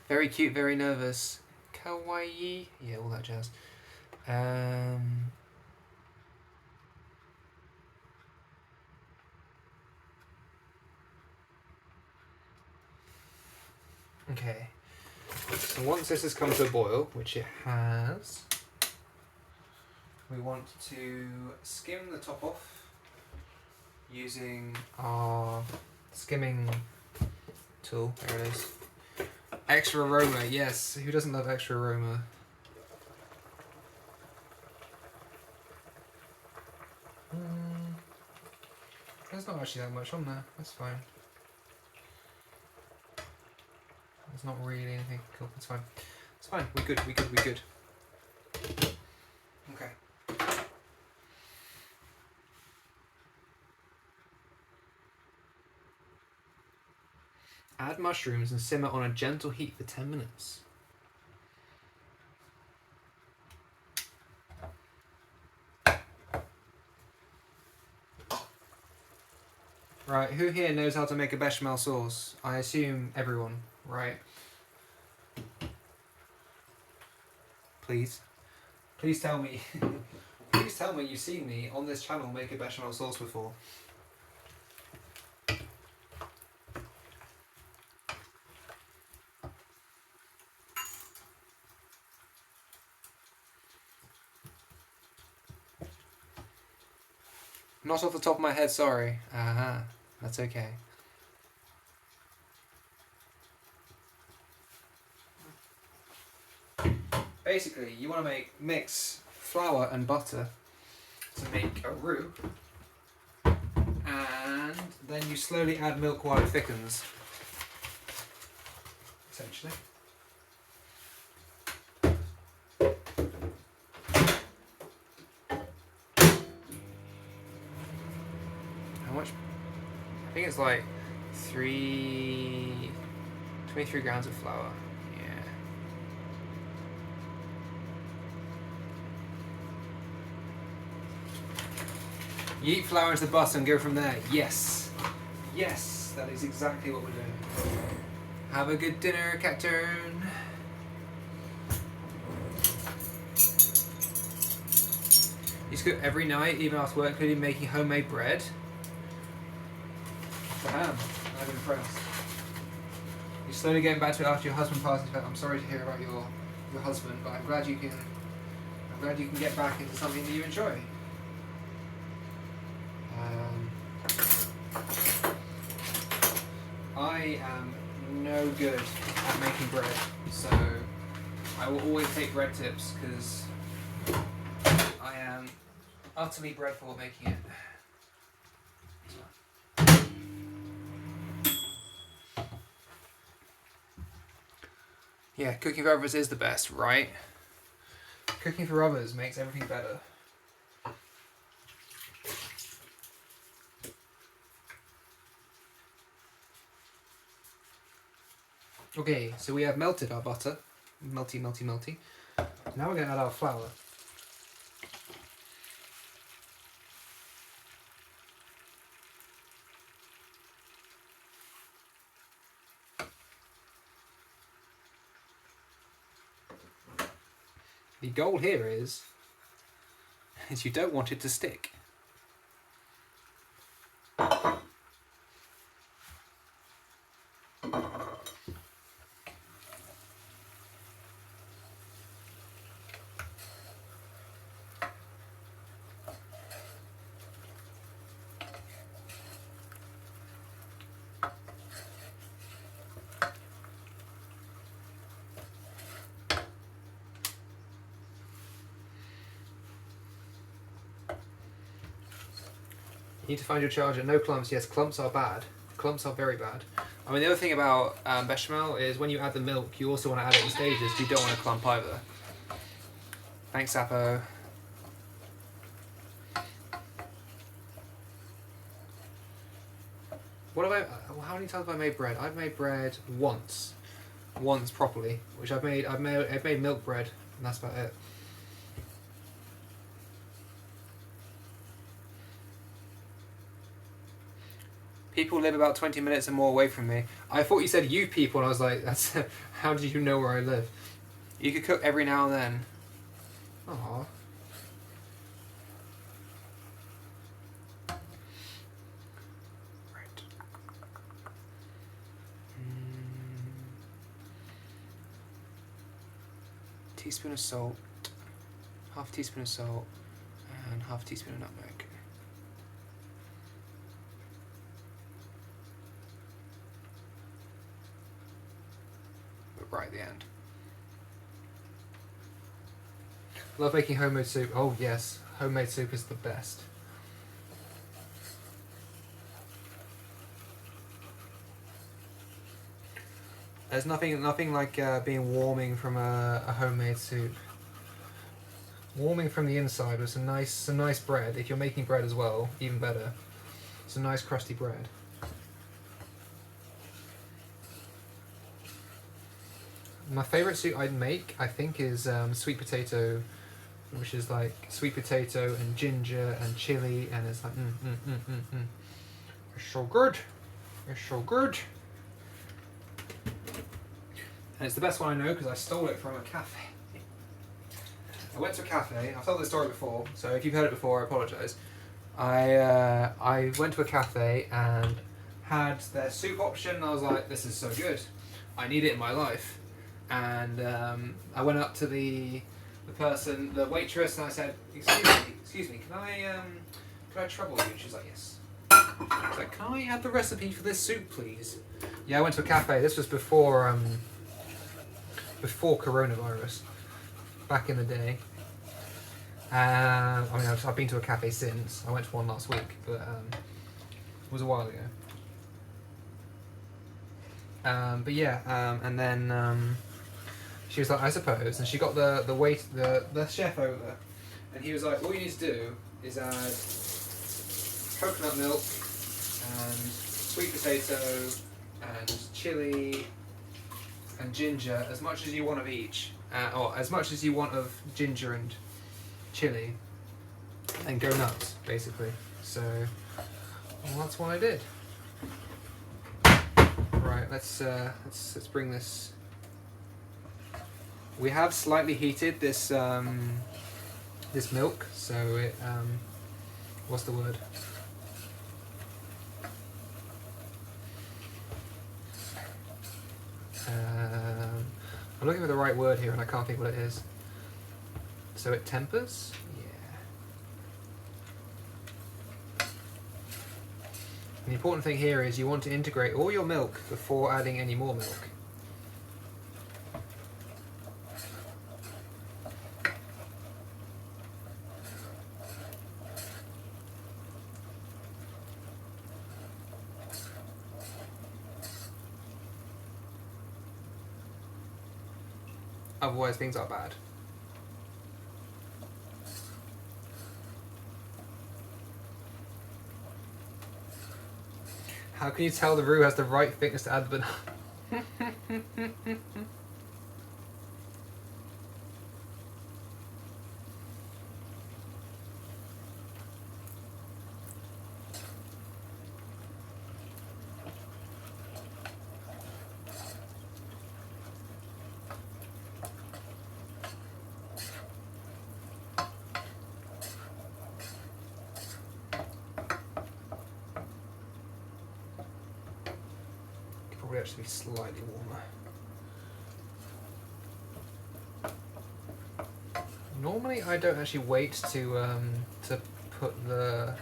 Very cute, very nervous. Kawaii. Yeah, all that jazz. Okay. So once this has come to a boil, which it has, we want to skim the top off using our skimming tool. There it is. Extra aroma, yes. Who doesn't love extra aroma? There's not actually that much on there. That's fine. There's not really anything. Cool, it's fine. It's fine. We're good, we're good, we're good. Okay. Add mushrooms and simmer on a gentle heat for 10 minutes. Right, who here knows how to make a bechamel sauce? I assume everyone, right? Please. Please tell me. Please tell me you've seen me on this channel make a bechamel sauce before. Not off the top of my head, sorry. Aha, that's okay. Basically, you want to mix flour and butter to make a roux, and then you slowly add milk while it thickens, essentially. How much? I think it's like 23 grams of flour. Yeah. You eat flour into the butter and go from there. Yes. Yes, that is exactly what we're doing. Have a good dinner, cat turn. You cook every night, even after work, including making homemade bread. Damn, I'm impressed. You're slowly getting back to it after your husband passes away. I'm sorry to hear about your husband, but I'm glad you can get back into something that you enjoy. I am no good at making bread, so I will always take bread tips because I am utterly dreadful at making it. Yeah, cooking for others is the best, right? Cooking for others makes everything better. Okay, so we have melted our butter. Melty, melty, melty. Now we're going to add our flour. The goal here is you don't want it to stick. You need to find your charger. No clumps. Yes, clumps are bad. Clumps are very bad. I mean, the other thing about bechamel is when you add the milk, you also want to add it in stages. You don't want to clump either. Thanks, Sapo. What have I? How many times have I made bread? I've made bread once properly, which I've made milk bread, and that's about it. People live about 20 minutes and more away from me. I thought you said you people, and I was like, that's how do you know where I live? You could cook every now and then. Aww. Right. Teaspoon of salt, half teaspoon of salt, and half teaspoon of nutmeg. Right at the end. Love making homemade soup. Oh yes, homemade soup is the best. There's nothing like being warming from a homemade soup. Warming from the inside with some nice bread. If you're making bread as well, even better. Some nice crusty bread. My favourite soup I'd make, I think, is sweet potato, which is like sweet potato and ginger and chili, and it's like It's so good. It's so good. And it's the best one I know because I stole it from a cafe. I went to a cafe. I've told this story before, so if you've heard it before, I apologise. I went to a cafe and had their soup option, and I was like, this is so good. I need it in my life. And I went up to the waitress, and I said, excuse me, can I trouble you? And she's like, yes. I was like, can I have the recipe for this soup, please? Yeah, I went to a cafe. This was before coronavirus, back in the day. I mean, I've been to a cafe since. I went to one last week, but it was a while ago. But yeah, and then she was like, I suppose, and she got the chef over, and he was like, all you need to do is add coconut milk and sweet potato and chili and ginger, as much as you want of each, or as much as you want of ginger and chili, and go nuts, basically. So, well, that's what I did. Right, let's bring this. We have slightly heated this this milk, so it what's the word? I'm looking for the right word here, and I can't think what it is. So it tempers. The important thing here is you want to integrate all your milk before adding any more milk. Otherwise things are bad. How can you tell the roux has the right thickness to add the banana? Probably actually be slightly warmer. Normally I don't actually wait to put the.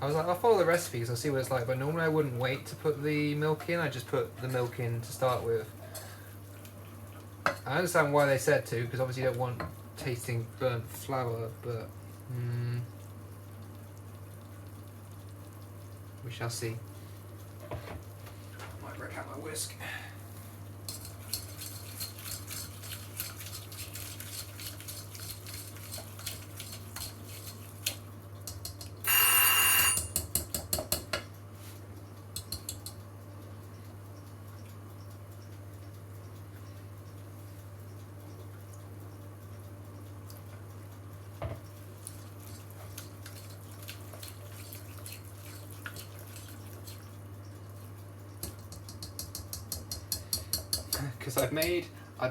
I was like, I'll follow the recipes, I'll see what it's like, but normally I wouldn't wait to put the milk in, I just put the milk in to start with. I understand why they said to, because obviously you don't want tasting burnt flour, but We shall see. Might break out my whisk. Because I've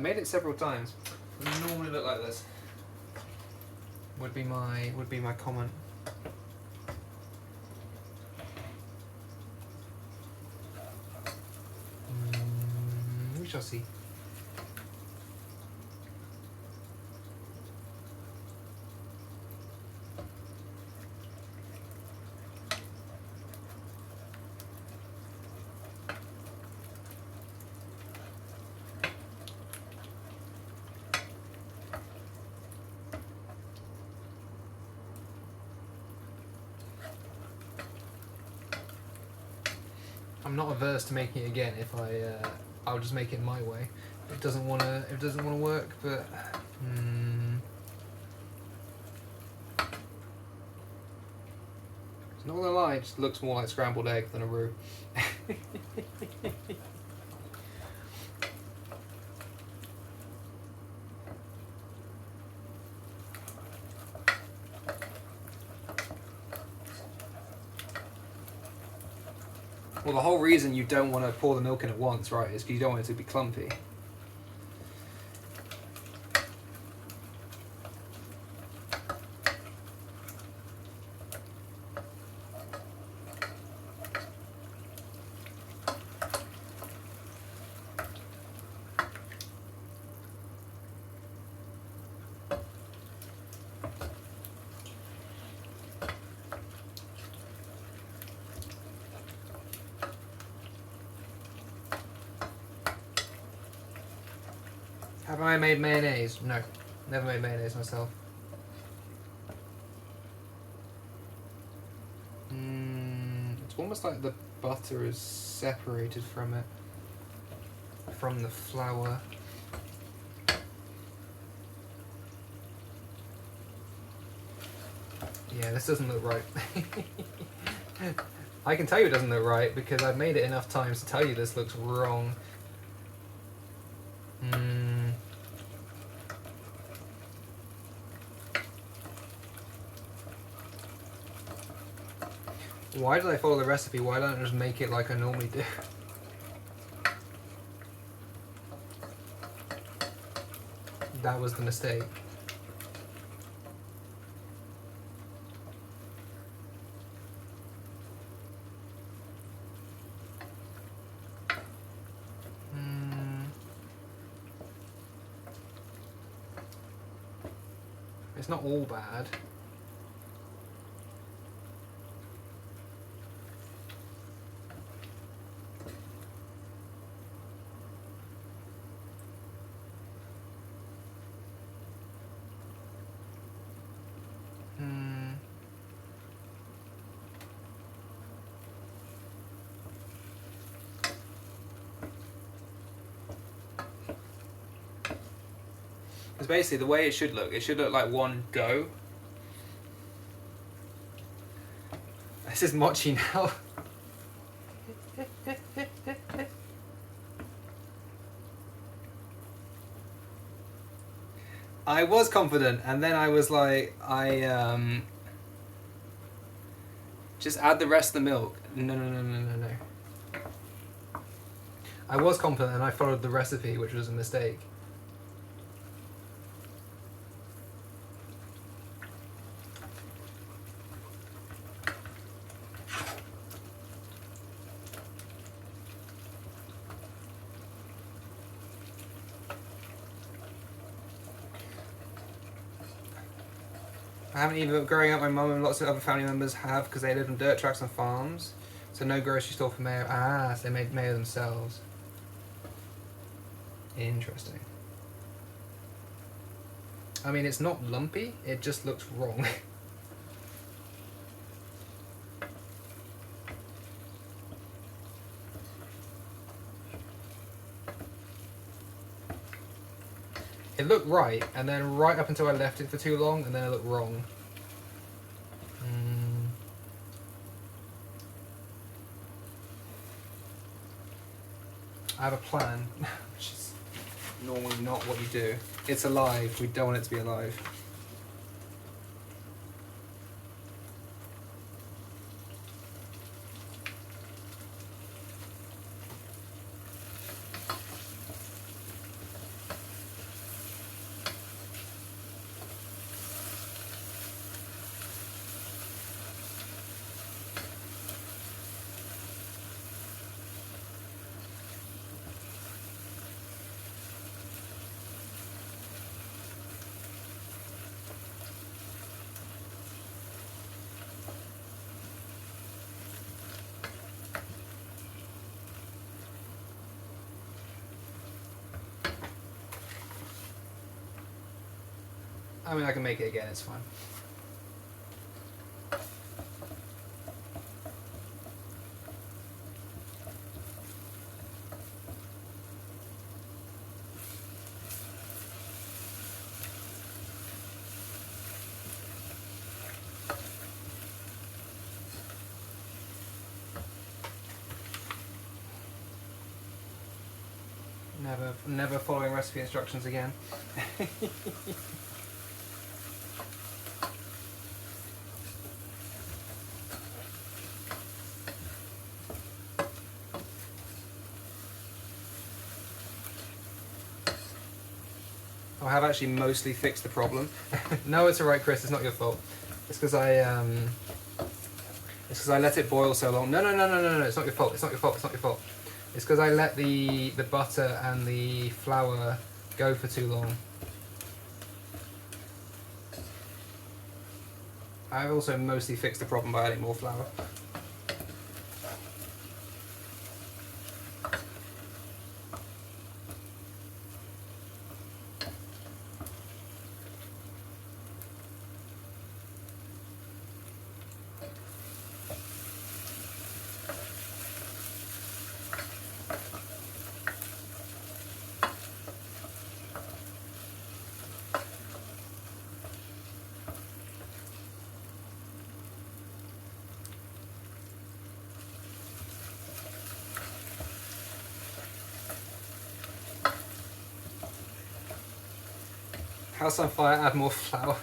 made it several times. It would normally look like this. Would be my comment. We shall see. I'm not averse to making it again if I'll just make it my way. It doesn't wanna work, but not gonna lie, it just looks more like scrambled egg than a roux. Well, the whole reason you don't want to pour the milk in at once, right, is because you don't want it to be clumpy. Have I made mayonnaise? No, never made mayonnaise myself. It's almost like the butter is separated from it, from the flour. Yeah, this doesn't look right. I can tell you it doesn't look right because I've made it enough times to tell you this looks wrong. Why did I follow the recipe? Why don't I just make it like I normally do? That was the mistake. It's not all bad. Because basically the way it should look like one dough. This is mochi now. I was confident, and then I was like, just add the rest of the milk. No. I was confident and I followed the recipe, which was a mistake. I haven't even, growing up, my mum and lots of other family members have, because they lived on dirt tracks and farms. So no grocery store for mayo. Ah, so they made mayo themselves. Interesting. I mean, it's not lumpy, it just looks wrong. It looked right, and then right up until I left it for too long, and then it looked wrong. I have a plan, which is normally not what you do. It's alive. We don't want it to be alive. I mean, I can make it again, it's fine. Never following recipe instructions again. I have actually mostly fixed the problem. No, it's alright, Chris. It's not your fault. It's because I let it boil so long. No. It's not your fault. It's not your fault. It's not your fault. It's because I let the butter and the flour go for too long. I've also mostly fixed the problem by adding more flour. House on fire, add more flour.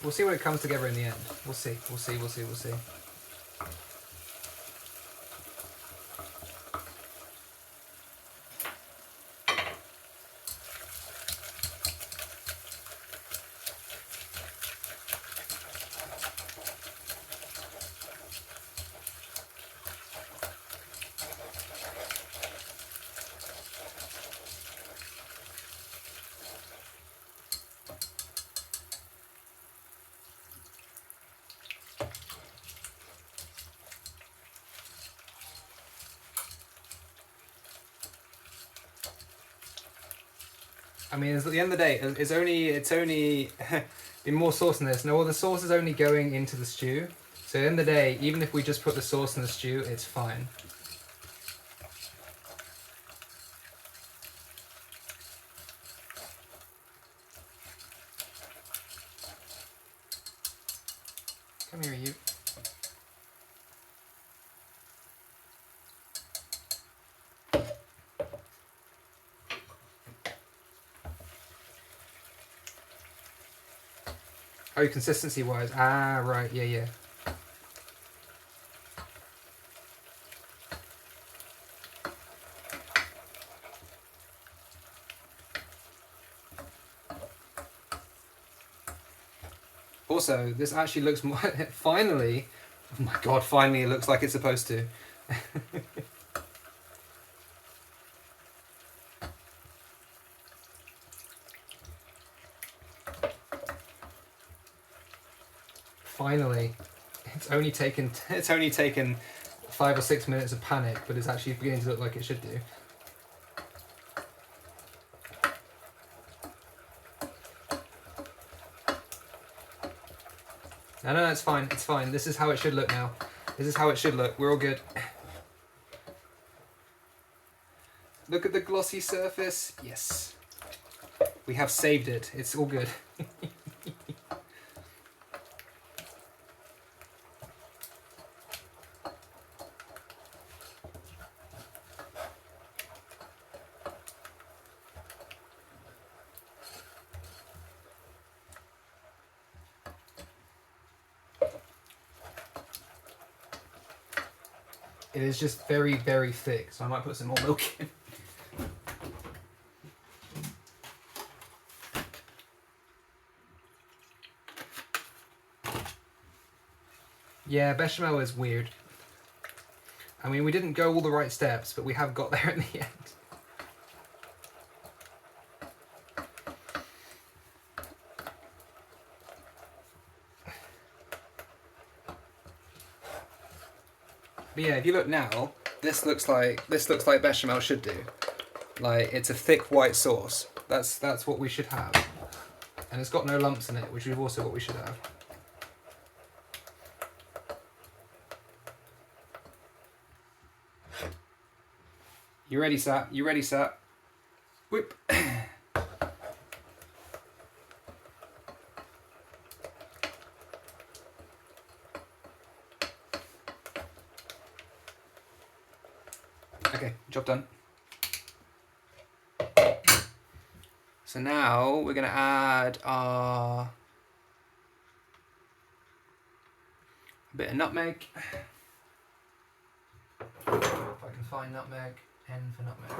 We'll see when it comes together in the end. We'll see. I mean, at the end of the day, it's only been more sauce in this. No, the sauce is only going into the stew. So at the end of the day, even if we just put the sauce in the stew, it's fine. Come here, you. Oh, consistency-wise. Ah, right. Yeah. Also, this actually looks more... Finally! Oh my god, finally it looks like it's supposed to. Finally, it's only taken 5 or 6 minutes of panic, but it's actually beginning to look like it should do. No, it's fine. It's fine. This is how it should look now. This is how it should look. We're all good. Look at the glossy surface. Yes. We have saved it. It's all good. It is just very, very thick, so I might put some more milk in. Yeah, bechamel is weird. I mean, we didn't go all the right steps, but we have got there in the end. But yeah, if you look now, this looks like bechamel should do. Like, it's a thick white sauce. That's what we should have. And it's got no lumps in it, which is also what we should have. You ready, Sat? You ready, Sat? Whip. Okay, job done. So now we're going to add a bit of nutmeg. If I can find nutmeg. N for nutmeg.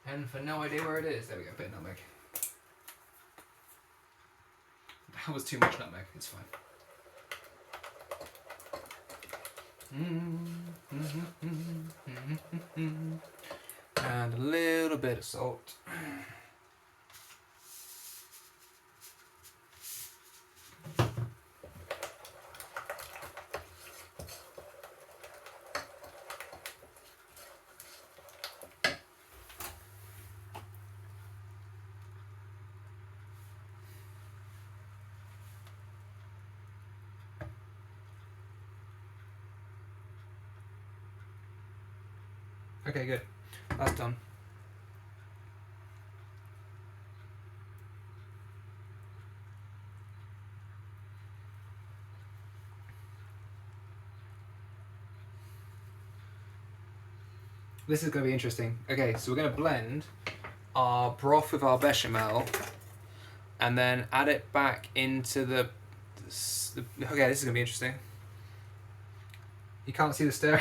N for no idea where it is. There we go, a bit of nutmeg. That was too much nutmeg, it's fine. And a little bit of salt. Okay, good. That's done. This is going to be interesting. Okay, so we're going to blend our broth with our bechamel and then add it back into the okay, this is going to be interesting. You can't see the stir.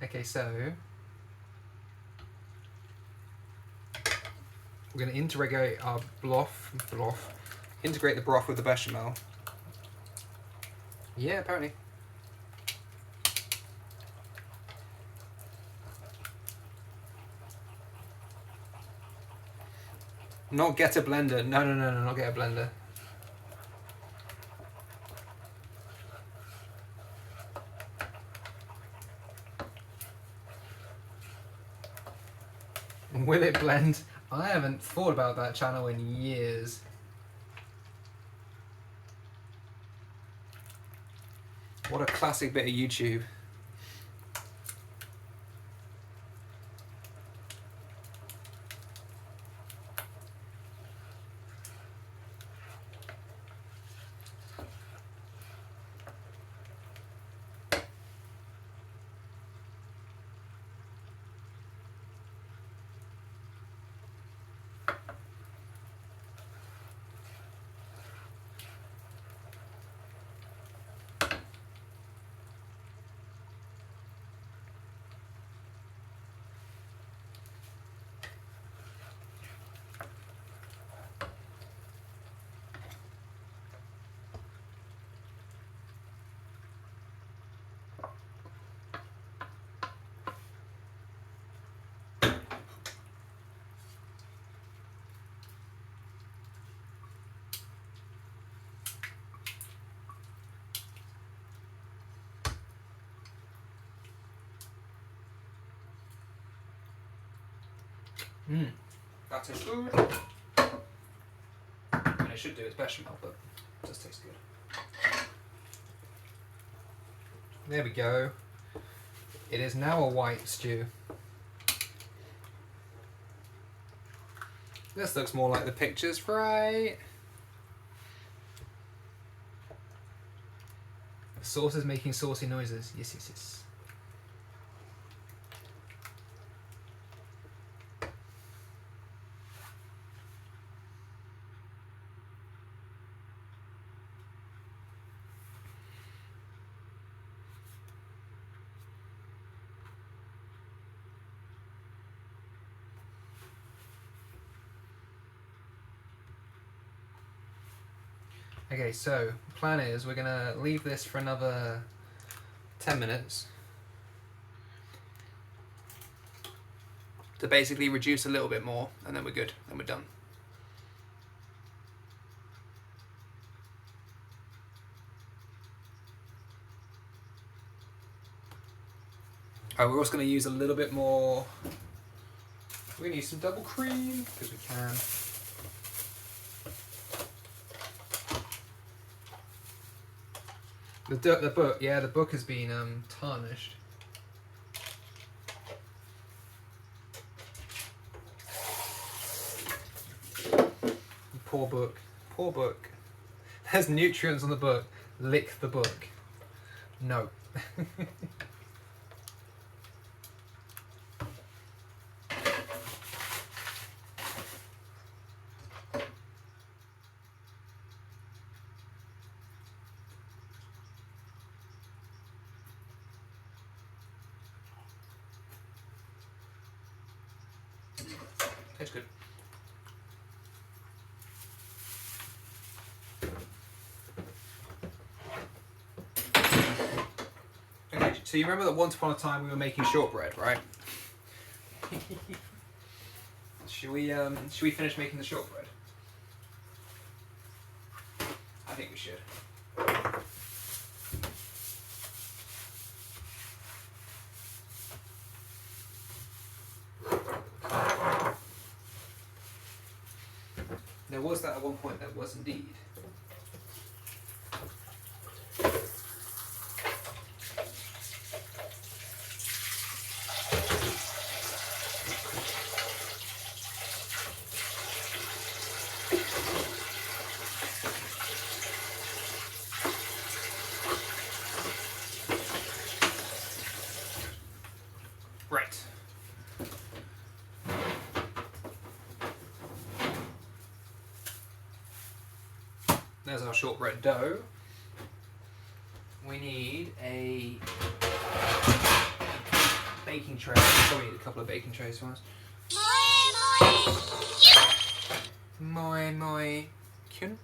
Okay, so we're going to integrate our integrate the broth with the bechamel. Yeah, apparently. Not get a blender. No, not get a blender. Will it blend? I haven't thought about that channel in years. What a classic bit of YouTube. That tastes good. I mean, it should do its bechamel, but it does taste good. There we go. It is now a white stew. This looks more like the pictures, right? The sauce is making saucy noises. Yes, yes, yes. Okay, so the plan is we're gonna leave this for another 10 minutes to basically reduce a little bit more, and then we're good, then we're done. Oh, we're also gonna use a little bit more. We're gonna use some double cream because we can. The book, yeah, the book has been tarnished. Poor book. Poor book. There's nutrients on the book. Lick the book. No. Tastes good. Okay, so you remember that once upon a time we were making shortbread, right? Should we finish making the shortbread? I think we should. There was that at one point, there was indeed. Right. There's our shortbread dough. We need a baking tray. Probably need a couple of baking trays for us. Moi kyun.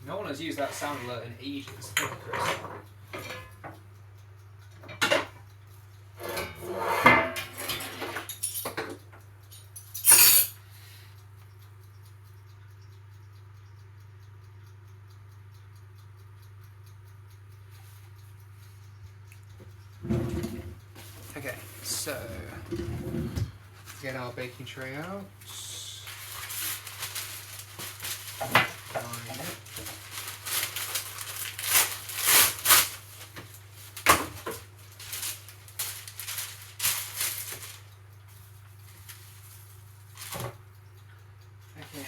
No one has used that sound alert in ages. Thank you, Chris. Okay, so get our baking tray out. Line it. Okay.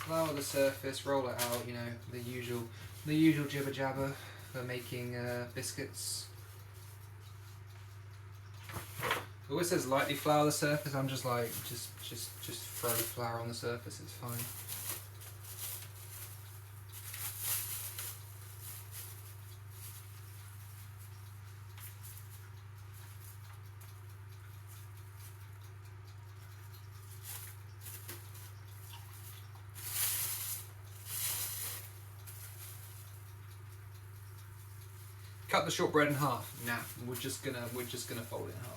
Flour the surface, roll it out. You know, the usual jibber jabber for making biscuits. It always says lightly flour the surface. I'm just like, just throw flour on the surface. It's fine. Cut the shortbread in half. Nah, we're just gonna fold it in half.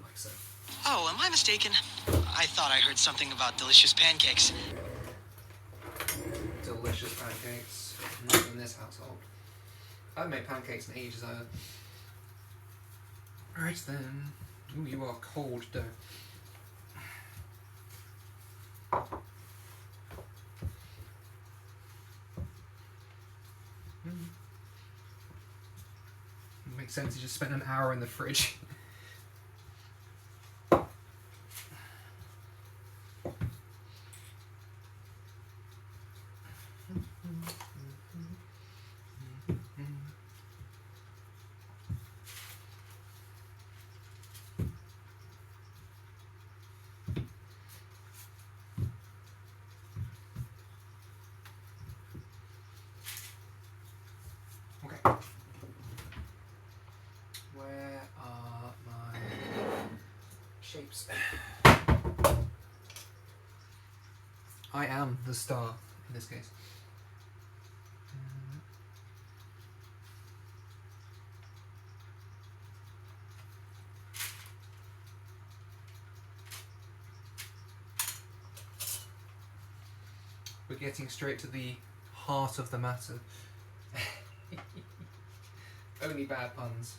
Like so. Oh, am I mistaken? I thought I heard something about delicious pancakes. Delicious pancakes. Not in this household. I haven't made pancakes in ages either. Right then. Ooh, you are cold dough. Makes sense, you just spent an hour in the fridge. Okay. Where are my shapes? I am the star in this case. We're getting straight to the heart of the matter. Only bad puns.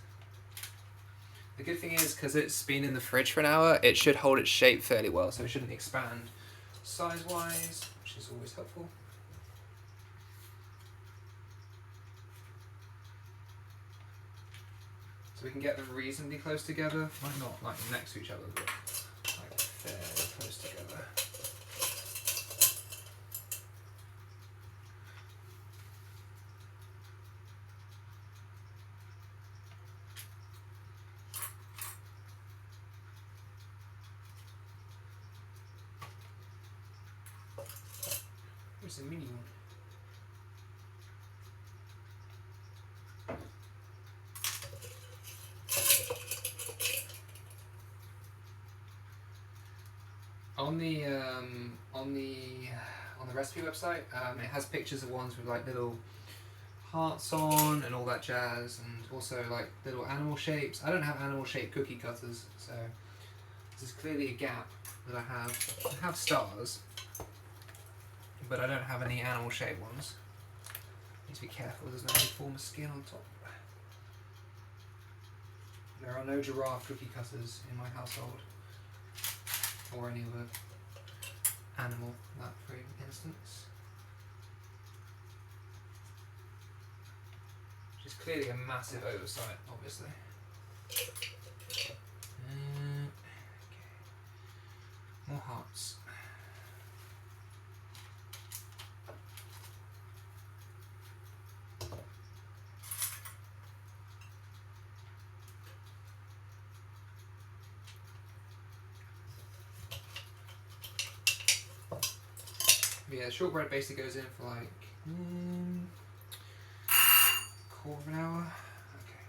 The good thing is, because it's been in the fridge for an hour, it should hold its shape fairly well, so it shouldn't expand size-wise, which is always helpful. So we can get them reasonably close together. Might not like next to each other, but like fairly close together. Where's the mini one? On the recipe website, it has pictures of ones with like little hearts on and all that jazz, and also like little animal shapes. I don't have animal shaped cookie cutters, so this is clearly a gap that I have. I have stars, but I don't have any animal shaped ones. Need to be careful there's no form of skin on top. There are no giraffe cookie cutters in my household, or any other animal in that for instance. Which is clearly a massive oversight, obviously. Okay. More hearts. Yeah, shortbread basically goes in for like quarter of an hour. Okay.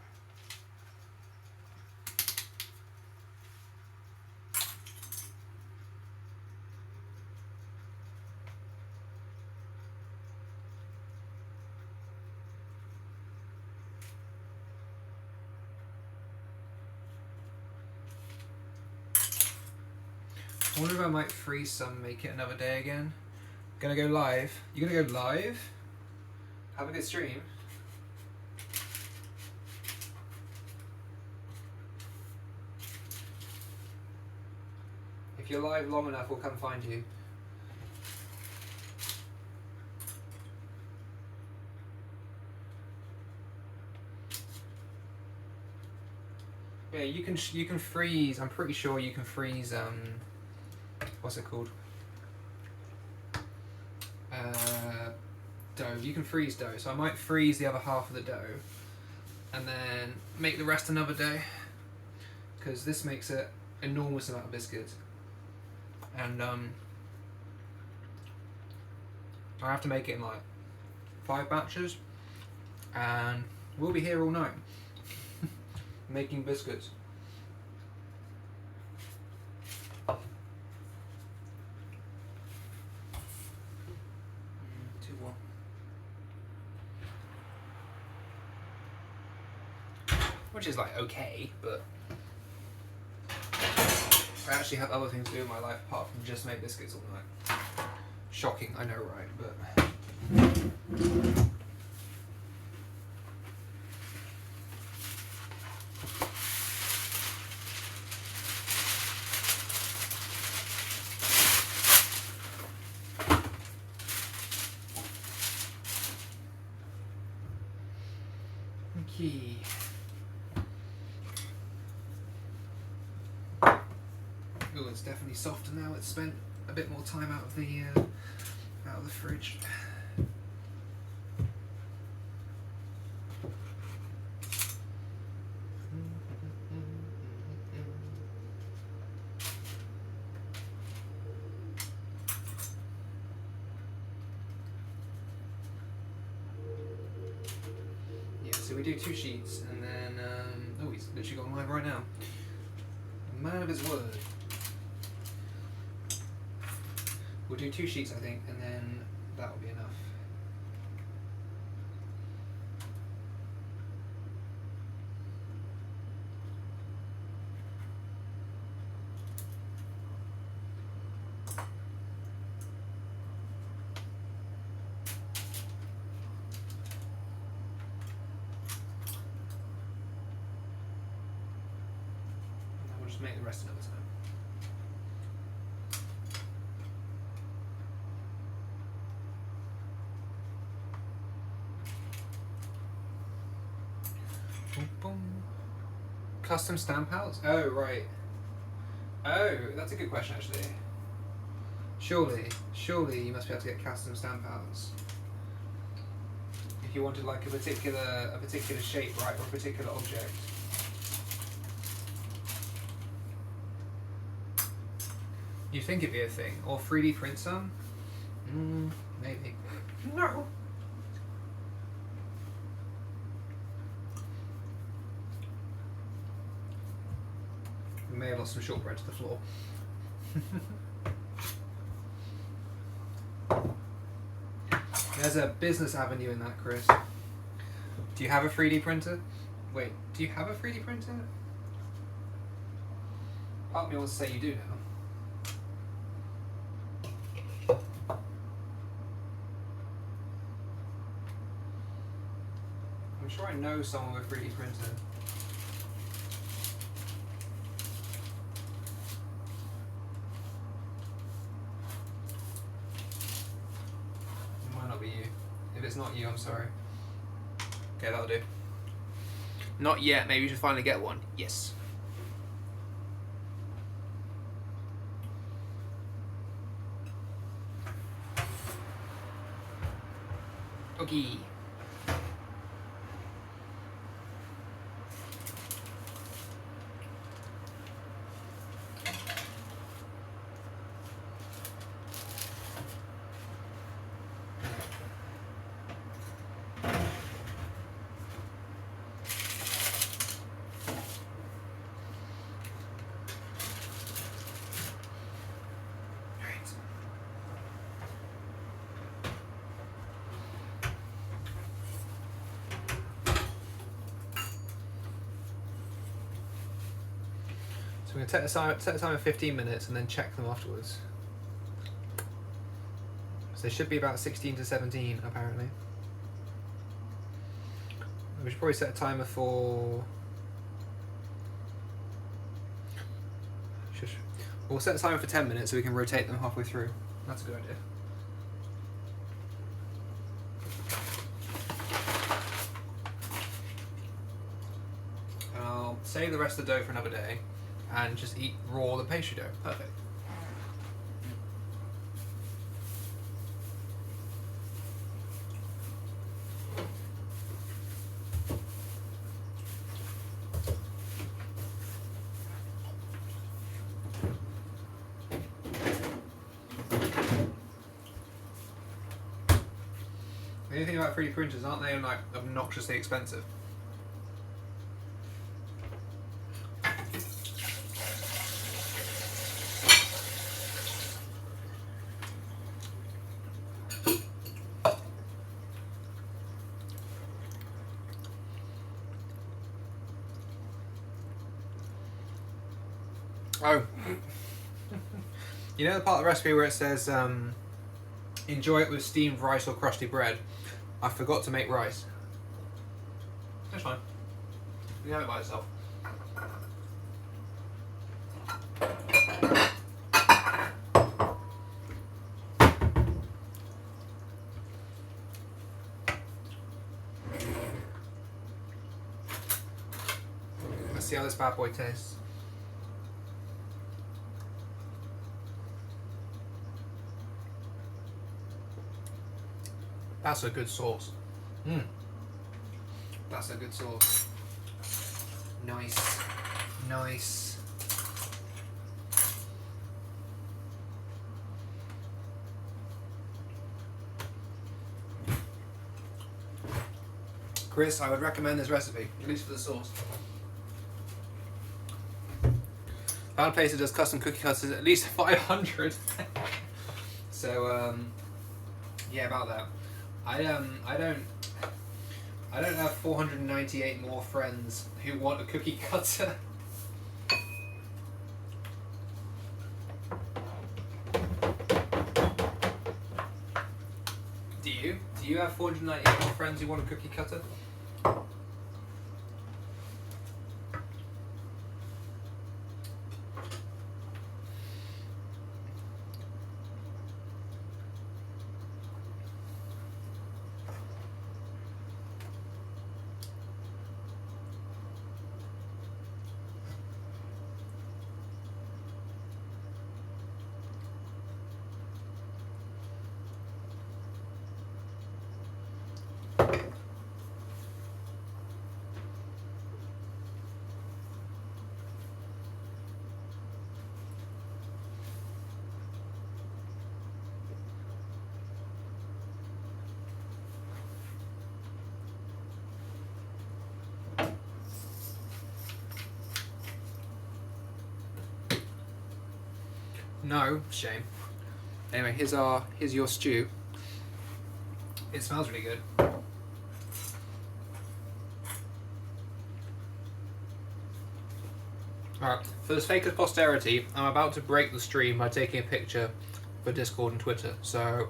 I wonder if I might freeze some, make it another day again. Gonna go live. You gonna go live? Have a good stream. If you're live long enough, we'll come find you. Yeah, you can freeze. I'm pretty sure you can freeze. What's it called? Dough. You can freeze dough, so I might freeze the other half of the dough and then make the rest another day, because this makes an enormous amount of biscuits, and I have to make it in like 5 batches, and we'll be here all night making biscuits. Which is like okay, but I actually have other things to do in my life apart from just make biscuits all night. Shocking, I know, right? But okay. Oh, it's definitely softer now. It's spent a bit more time out of the fridge. Yeah, so we do 2 sheets, and then oh, he's literally gone live right now. A man of his word. We'll do 2 sheets, I think, and then that'll be enough. And then we'll just make the rest another time. Boom, boom. Custom stamp outs? Oh, right. Oh, that's a good question, actually. Surely you must be able to get custom stamp outs. If you wanted like a particular shape, right, or a particular object. You think it'd be a thing, or 3D print some? Maybe. No. We may have lost some shortbread to the floor. There's a business avenue in that, Chris. Do you have a 3D printer? Wait, do you have a 3D printer? Part of me wants to say you do now. I'm sure I know someone with a 3D printer. It might not be you. If it's not you, I'm sorry. Okay, that'll do. Not yet, maybe you should finally get one. Yes. Okay. So we're going to set a time of 15 minutes and then check them afterwards. So they should be about 16 to 17 apparently. We should probably set a timer for... We'll set a timer for 10 minutes so we can rotate them halfway through. That's a good idea. And I'll save the rest of the dough for another day and just eat raw the pastry dough. Perfect. The only thing about 3D printers, aren't they like obnoxiously expensive? Oh. You know the part of the recipe where it says enjoy it with steamed rice or crusty bread? I forgot to make rice. That's fine. You can have it by itself. Let's see how this bad boy tastes. That's a good sauce. That's a good sauce. Nice. Nice. Chris, I would recommend this recipe, at least for the sauce. Found a place that does custom cookie cutters at least 500. So, yeah, about that. I don't have 498 more friends who want a cookie cutter. Do you? Do you have 498 more friends who want a cookie cutter? No, shame. Anyway, here's your stew. It smells really good. Alright, for the sake of posterity, I'm about to break the stream by taking a picture for Discord and Twitter, so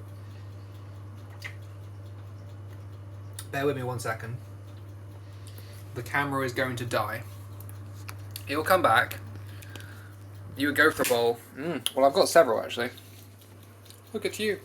bear with me 1 second. The camera is going to die. It will come back. You would go for a bowl. Well, I've got several actually. Look at you.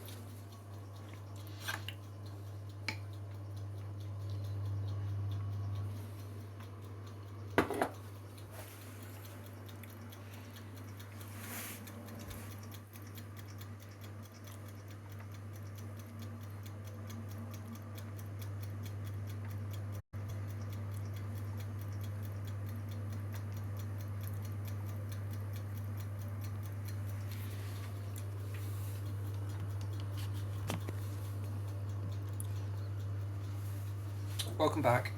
Welcome back.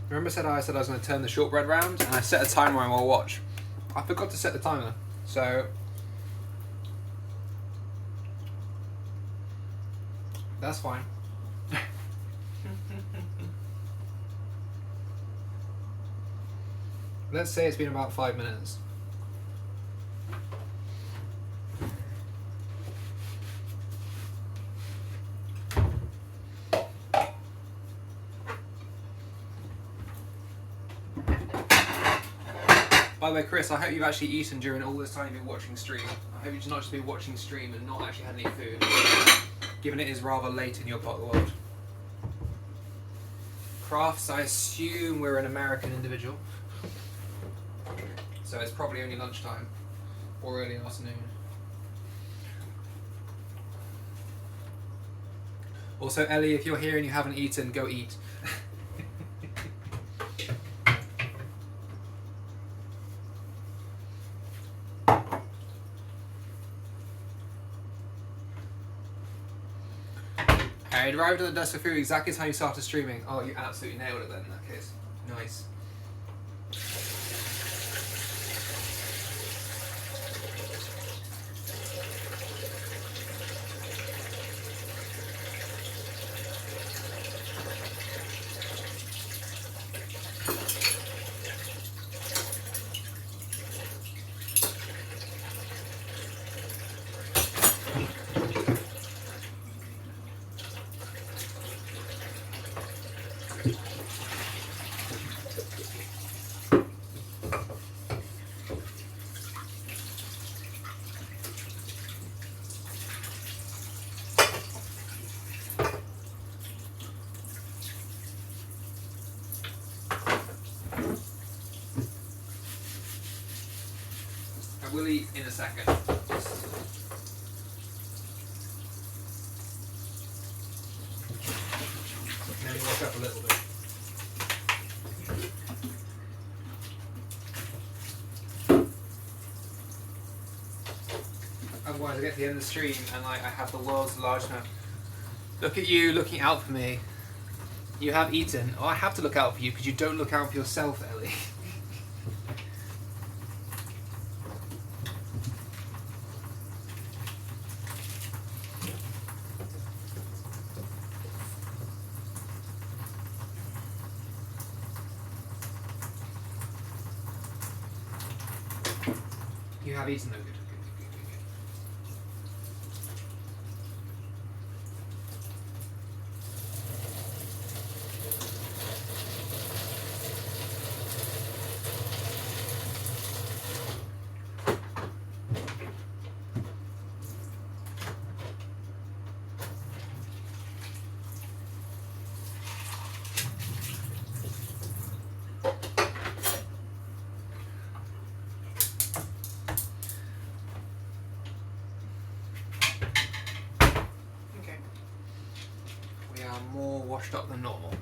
Remember I said I was going to turn the shortbread round and I set a timer on my watch. I forgot to set the timer, so that's fine. Let's say it's been about 5 minutes. By the way, Chris, I hope you've actually eaten during all this time you've been watching stream. I hope you've not just been watching stream and not actually had any food, given it is rather late in your part of the world. Crafts, I assume we're an American individual. So it's probably only lunchtime or early afternoon. Also, Ellie, if you're here and you haven't eaten, go eat. I arrived at the desk of food exactly as how you started streaming. Oh, you absolutely nailed it then in that case. Nice. We'll eat in a second. Let me wash up a little bit. Otherwise I get to the end of the stream and like I have the world's largest mouth. Look at you looking out for me. You have eaten. Oh, I have to look out for you because you don't look out for yourself, Ellie. You have eaten though, good. Washed up than normal.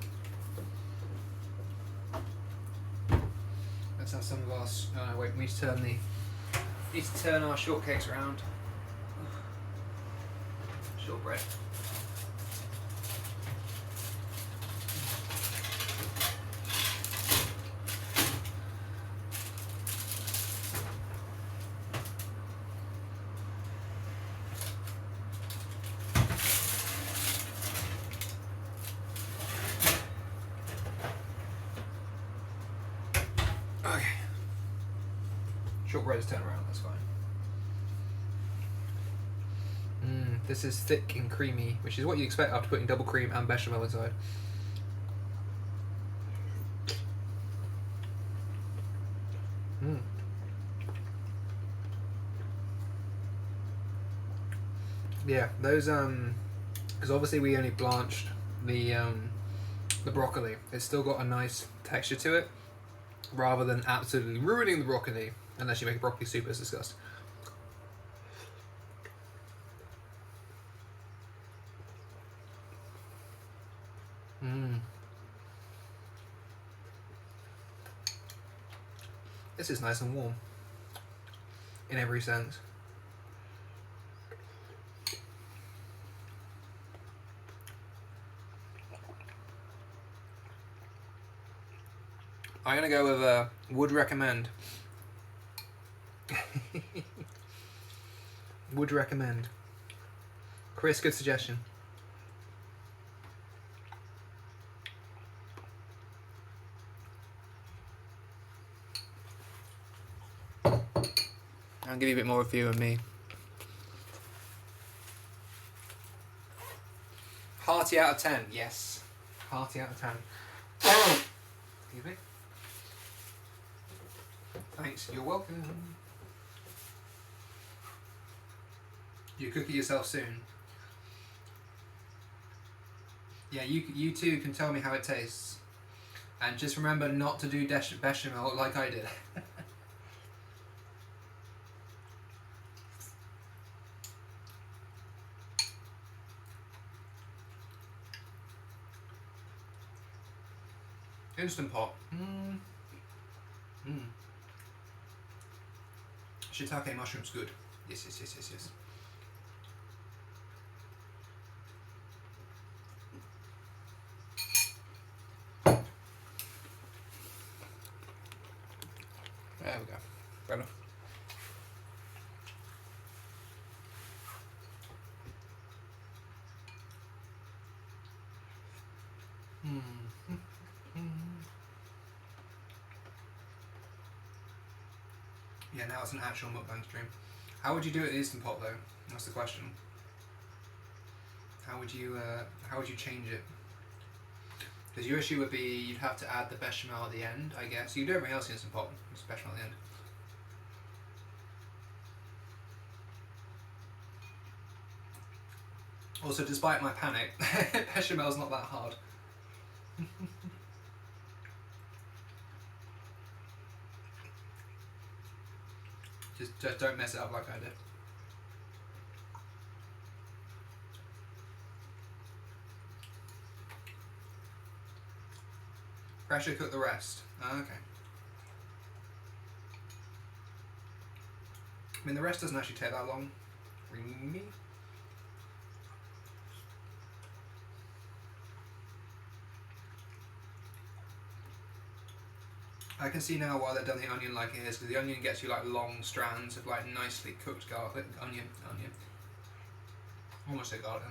Let's have some of our. Oh no, wait. We need to turn our shortcakes around. Shortbread. Shortbread is turned around, that's fine. This is thick and creamy, which is what you expect after putting double cream and bechamel inside. Yeah, those because obviously we only blanched the broccoli. It's still got a nice texture to it, rather than absolutely ruining the broccoli. Unless you make a broccoli soup, as discussed. This is nice and warm. In every sense. I'm going to go with would recommend. Would recommend. Chris, good suggestion. I'll give you a bit more of you and me. Hearty out of 10, yes. Hearty out of 10. Excuse me. Thanks, you're welcome. You cook it yourself soon. Yeah, you too can tell me how it tastes. And just remember not to do bechamel like I did. Instant Pot. Shiitake mushrooms, good. Yes. There we go. Better. Yeah, now it's an actual mukbang stream. How would you do it in Instant Pot though? That's the question. How would you change it? Because your issue would be you'd have to add the bechamel at the end, I guess. You do everything else in Instant Pot, just bechamel at the end. Also, despite my panic, bechamel's not that hard. Just don't mess it up like I did. Pressure cook the rest. Oh, okay. I mean, the rest doesn't actually take that long. Really? I can see now why they've done the onion like it is, because the onion gets you like long strands of like nicely cooked garlic. Onion. Almost say garlic.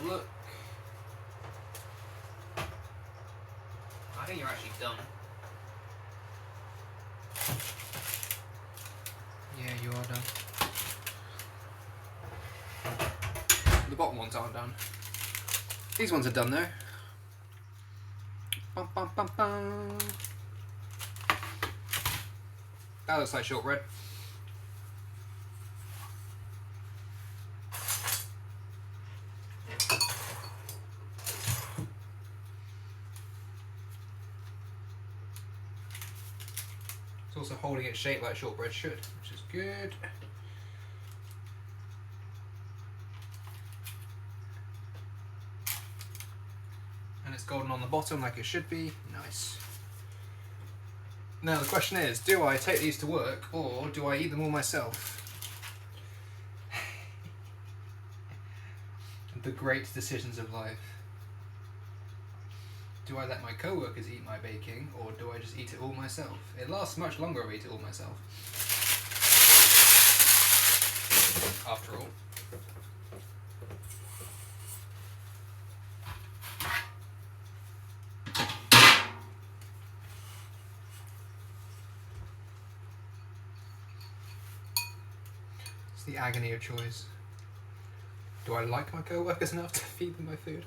Look. I think you're actually done. Yeah, you are done. The bottom ones aren't done. These ones are done though. Bum, bum, bum, bum. That looks like shortbread. It's also holding its shape like shortbread should, which is good. And it's golden on the bottom like it should be. Nice. Now the question is, do I take these to work or do I eat them all myself? The great decisions of life. Do I let my co-workers eat my baking, or do I just eat it all myself? It lasts much longer if I eat it all myself. After all. It's the agony of choice. Do I like my co-workers enough to feed them my food?